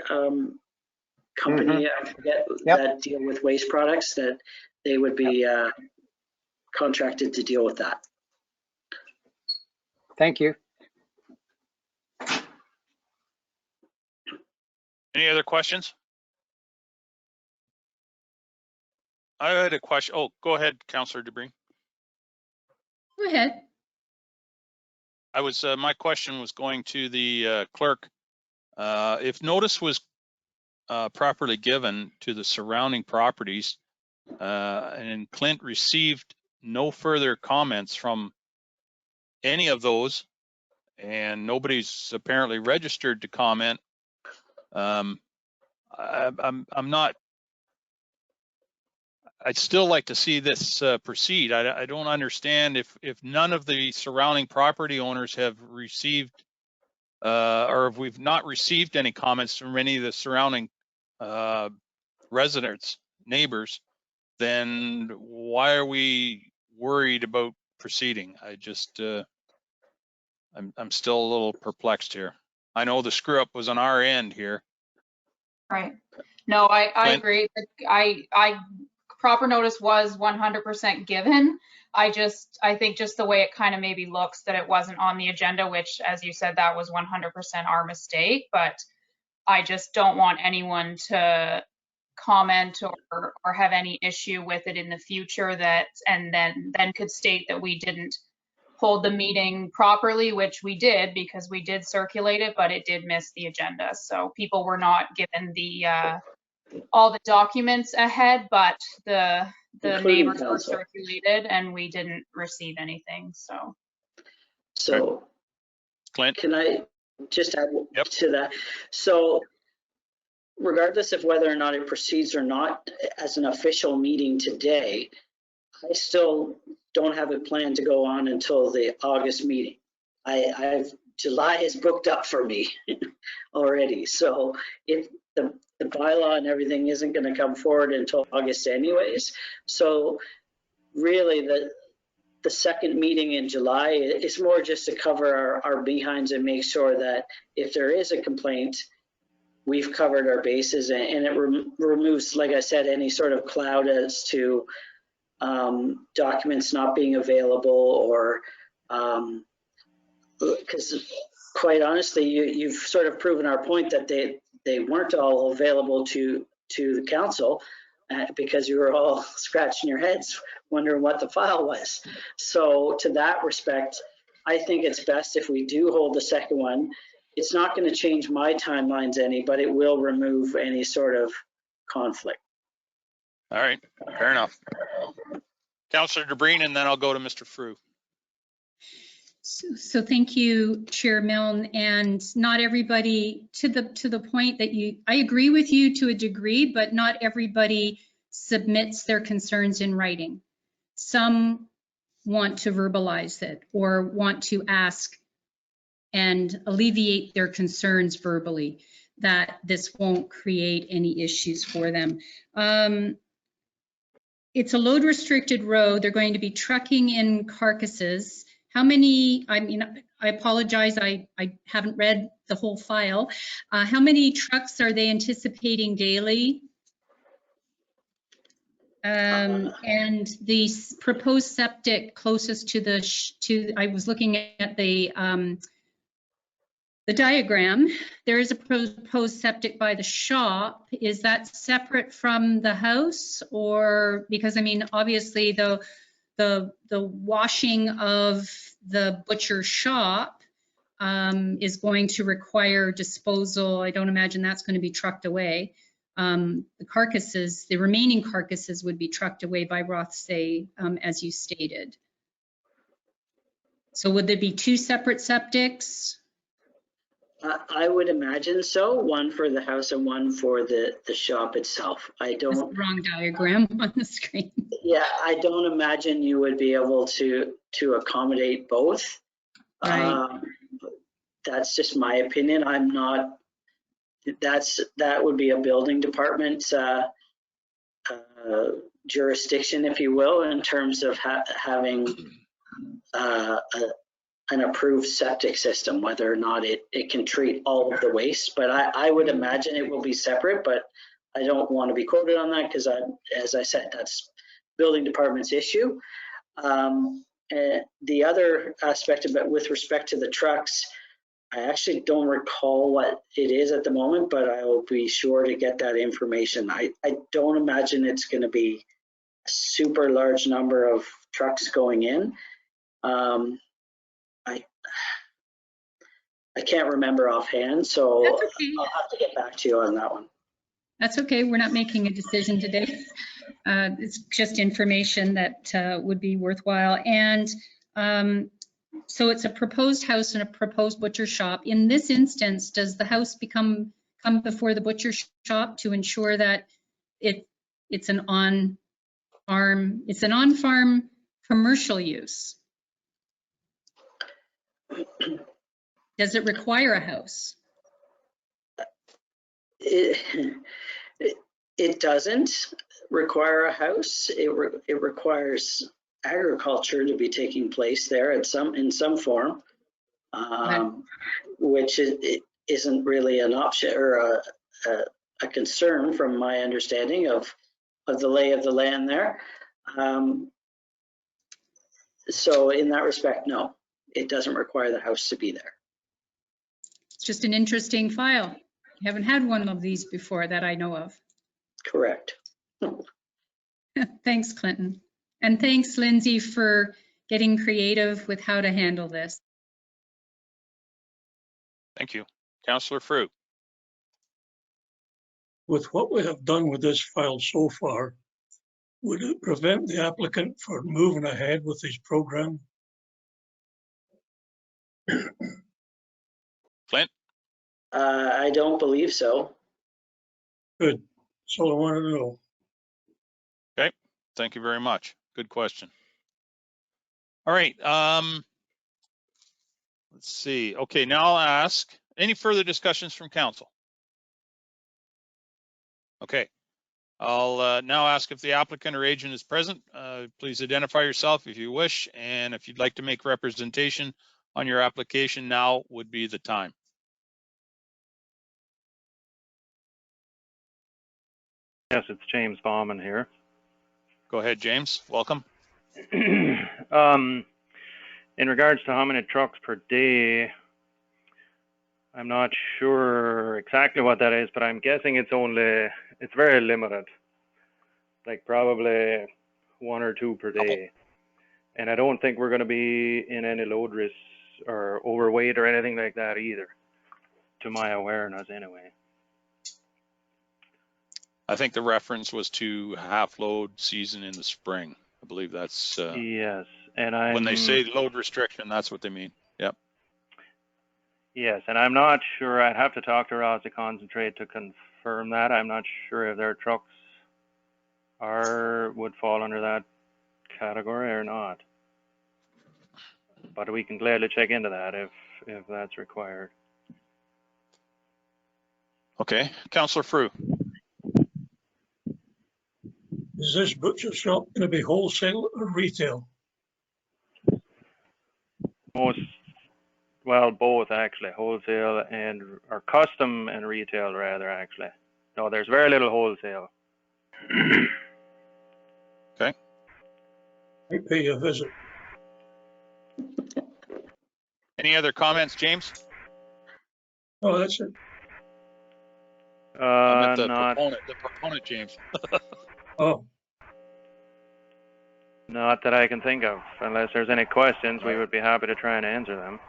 company, I forget, that deal with waste products, that they would be contracted to deal with that. Thank you. Any other questions? I had a question. Oh, go ahead, Councillor DeBreen. Go ahead. My question was going to the clerk. If notice was properly given to the surrounding properties, and Clint received no further comments from any of those, and nobody's apparently registered to comment, I'm not, I'd still like to see this proceed. I don't understand if none of the surrounding property owners have received or if we've not received any comments from any of the surrounding residents, neighbors, then why are we worried about proceeding? I just, I'm still a little perplexed here. I know the screw up was on our end here. Right. No, I Clint? agree. I proper notice was 100% given. I think just the way it kind of maybe looks that it wasn't on the agenda, which as you said, that was 100% our mistake, but I just don't want anyone to comment or have any issue with it in the future that, and then could state that we didn't hold the meeting properly, which we did because we did circulate it, but it did miss the agenda. So people were not given the all the documents ahead, but the Including neighbors were council. circulated and we didn't receive anything. So Clint? can I just add Yep. to that? So regardless of whether or not it proceeds or not as an official meeting today, I still don't have a plan to go on until the August meeting. July is booked up for me already. So if the bylaw and everything isn't going to come forward until August anyways. So really the second meeting in July is more just to cover our behinds and make sure that if there is a complaint, we've covered our bases, and it removes, like I said, any sort of cloud as to documents not being available, or because quite honestly, you've sort of proven our point that they weren't all available to the council because you were all scratching your heads wondering what the file was. So to that respect, I think it's best if we do hold the second one. It's not going to change my timelines any, but it will remove any sort of conflict. All right, fair enough. Councillor DeBreen, and then I'll go to Mr. Frew. So thank you, Chair Milne, and not everybody, to the point that I agree with you to a degree, but not everybody submits their concerns in writing. Some want to verbalize it or want to ask and alleviate their concerns verbally, that this won't create any issues for them. It's a load restricted road. They're going to be trucking in carcasses. How many, I mean, I apologize, I haven't read the whole file. How many trucks are they anticipating daily? And the proposed septic closest to I was looking at the diagram. There is a proposed septic by the shop. Is that separate from the house, or because I mean, obviously the washing of the butcher shop is going to require disposal. I don't imagine that's going to be trucked away. The carcasses, the remaining carcasses would be trucked away by Rothsay, as you stated. So would there be two separate septics? I would imagine so. One for the house and one for the shop itself. I That's don't. the wrong diagram on the screen. Yeah, I don't imagine you would be able to accommodate both. Right. That's just my opinion. I'm not. That would be a building department jurisdiction, if you will, in terms of having an approved septic system, whether or not it can treat all of the waste. But I would imagine it will be separate, but I don't want to be quoted on that because, as I said, that's building department's issue. The other aspect of it with respect to the trucks, I actually don't recall what it is at the moment, but I will be sure to get that information. I don't imagine it's going to be a super large number of trucks going in. I can't remember offhand, so That's okay. I'll have to get back to you on that one. That's okay. We're not making a decision today. It's just information that would be worthwhile. And so it's a proposed house and a proposed butcher shop. In this instance, does the house become come before the butcher shop to ensure that it's an on-farm commercial use? Does it require a house? It doesn't require a house. It requires agriculture to be taking place there in some form, which it isn't really an option or a concern from my understanding of the lay of the land there. So in that respect, no, it doesn't require the house to be there. It's just an interesting file. I haven't had one of these before that I know of. Correct. Thanks, Clinton. And thanks, Lindsay, for getting creative with how to handle this. Thank you. Councillor Fruit. With what we have done with this file so far, would it prevent the applicant from moving ahead with his program? Clint? I don't believe so. Good. That's all I wanted to know. Okay, thank you very much. Good question. All right, let's see. Okay, now I'll ask, any further discussions from council? Okay, I'll now ask if the applicant or agent is present. Please identify yourself if you wish, and if you'd like to make representation on your application, now would be the time. Yes, it's James Bauman here. Go ahead, James. Welcome. In regards to how many trucks per day, I'm not sure exactly what that is, but I'm guessing it's very limited, like probably 1 or 2 per day. And I don't think we're going to be in any load risks or overweight or anything like that either, to my awareness anyway. I think the reference was to half load season in the spring. I believe that's yes, and when they say load restriction, that's what they mean. Yep. Yes, and I'm not sure. I'd have to talk to Rossi Concentrate to confirm that. I'm not sure if their trucks would fall under that category or not. But we can gladly check into that if that's required. Okay, Councillor Frew. Is this butcher shop going to be wholesale or retail? Well, both actually, wholesale or custom and retail rather actually. No, there's very little wholesale. Okay. I pay you a visit. Any other comments, James? Oh, that's it. I meant the Not proponent, James. Oh, not that I can think of. Unless there's any questions, we would be happy to try and answer them.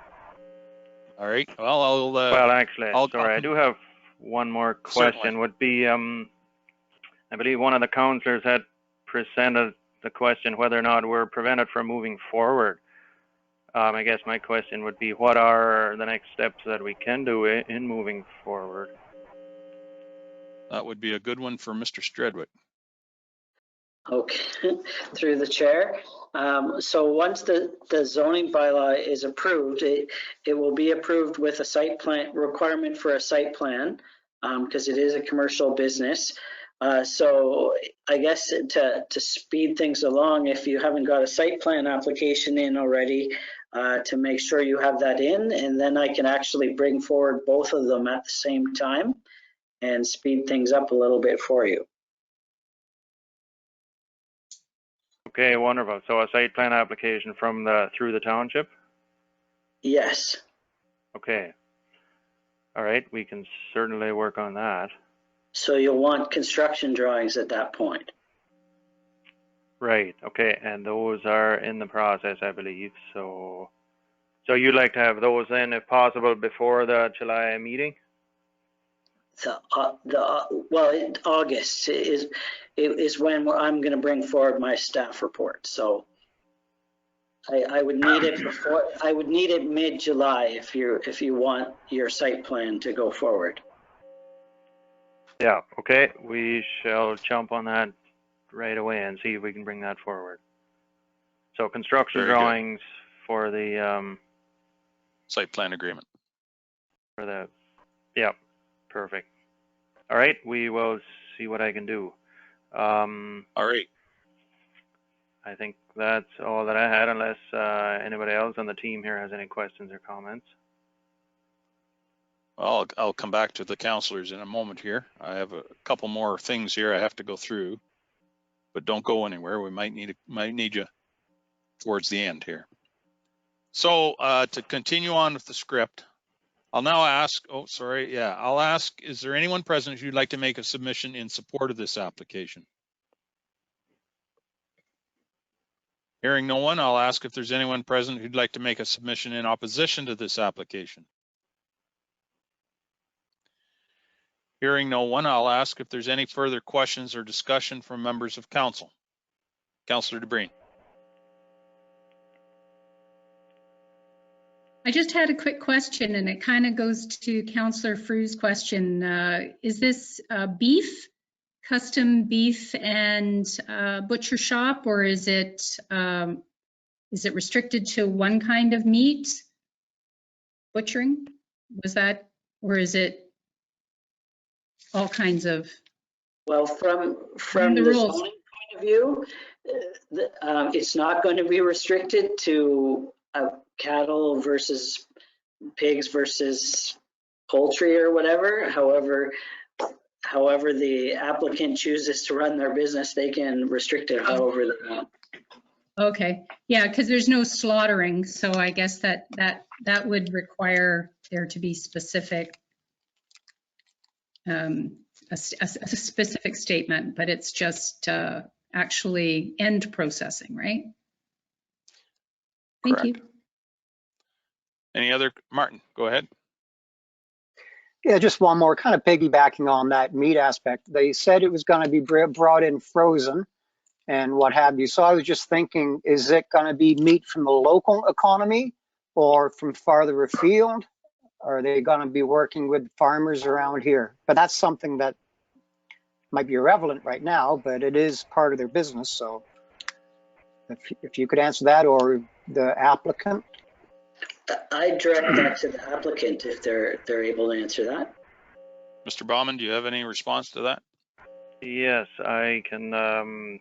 All right. Well, Well, actually, I'll sorry, I do have one more question. Certainly. Would be, I believe one of the councillors had presented the question whether or not we're prevented from moving forward. I guess my question would be, what are the next steps that we can do in moving forward? that would be a good one for Mr. Stredwick. Okay, through the chair. So once the zoning bylaw is approved, it will be approved with a site plan requirement for a site plan because it is a commercial business. So I guess to speed things along, if you haven't got a site plan application in already, to make sure you have that in, and then I can actually bring forward both of them at the same time and speed things up a little bit for you. Okay, wonderful. So a site plan application through the township? Yes. Okay. All right, we can certainly work on that. So you'll want construction drawings at that point. Right, okay, and those are in the process, I believe. So you'd like to have those in, if possible, before the July meeting? August is when I'm going to bring forward my staff report. So I would need it before. I would need it mid-July if you want your site plan to go forward. Yeah, okay, we shall jump on that right away and see if we can bring that forward. So construction Very good. drawings for the, Site plan agreement. yeah, perfect. All right, we will see what I can do. All right. I think that's all that I had, unless anybody else on the team here has any questions or comments. Well, I'll come back to the counselors in a moment here. I have a couple more things here I have to go through, but don't go anywhere. We might need you towards the end here. So to continue on with the script, I'll now ask, I'll ask, is there anyone present who'd like to make a submission in support of this application? Hearing no one, I'll ask if there's anyone present who'd like to make a submission in opposition to this application. Hearing no one, I'll ask if there's any further questions or discussion from members of council. Councillor DeBreen. I just had a quick question, and it kind of goes to Councillor Frew's question. Is this beef, custom beef and butcher shop, or is it restricted to one kind of meat? Butchering, was that, or is it all kinds of? Well, from the the rules. zoning point of view, it's not going to be restricted to cattle versus pigs versus poultry or whatever. However, the applicant chooses to run their business, they can restrict it however they want. Okay, yeah, because there's no slaughtering, so I guess that would require there to be specific, a specific statement, but it's just actually end processing, right? Thank you. Any other, Martin, go ahead. Yeah, just one more, kind of piggybacking on that meat aspect. They said it was going to be brought in frozen and what have you. So I was just thinking, is it going to be meat from the local economy or from farther afield? Are they going to be working with farmers around here? But that's something that might be irrelevant right now, but it is part of their business. So if you could answer that, or the applicant. I direct that to the applicant if they're able to answer that. Mr. Bauman, do you have any response to that? Yes, I can.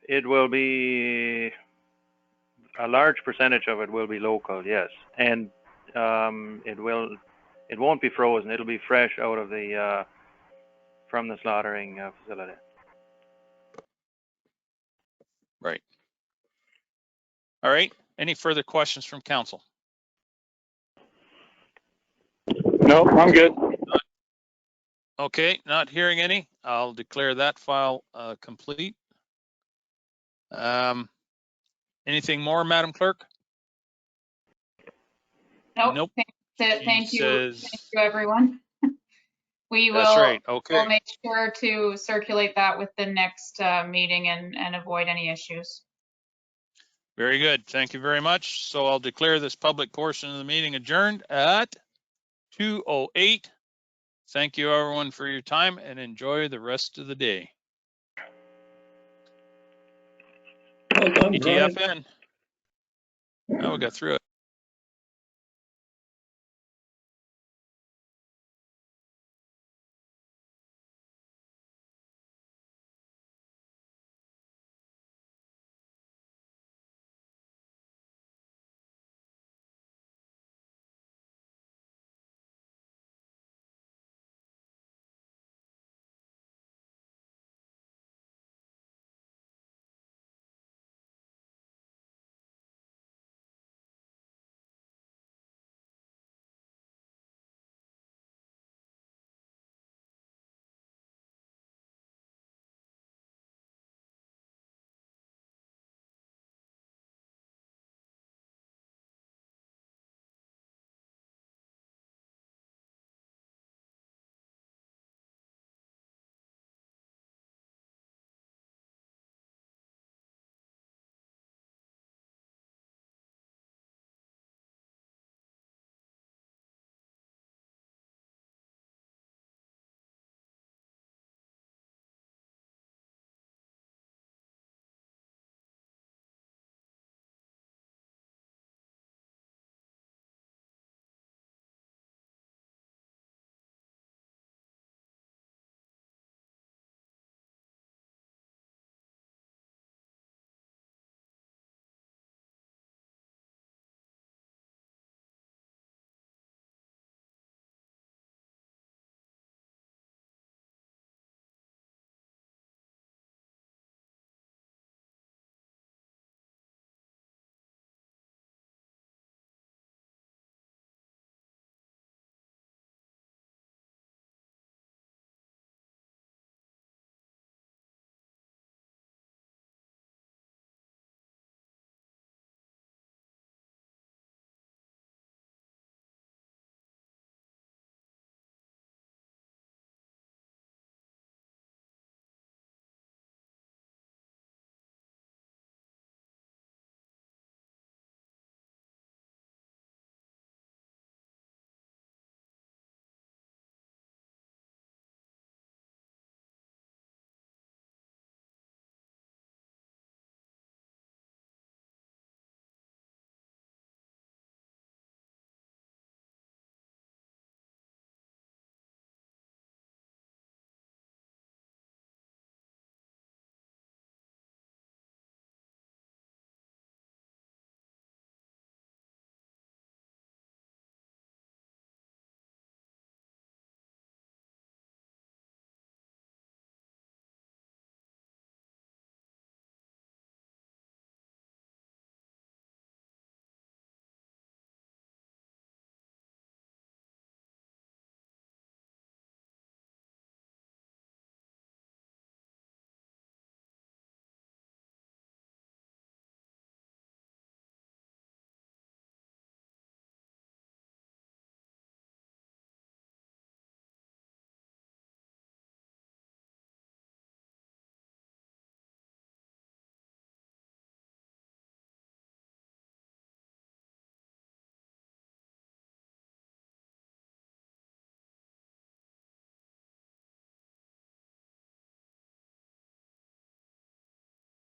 It will be, a large percentage of it will be local, yes. And it won't be frozen. It'll be fresh out of the, from the slaughtering facility. Right. All right. Any further questions from council? No, I'm good. Okay, not hearing any. I'll declare that file complete. Anything more, Madam Clerk? Nope. Nope. Thank She you. says- Thank you, everyone. We will. That's right. Okay. We'll make sure to circulate that with the next meeting and avoid any issues. Very good. Thank you very much. So I'll declare this public portion of the meeting adjourned at 2:08. Thank you, everyone, for your time, and enjoy the rest of the day. Well done, Brian. ETFN. Oh, we got through it.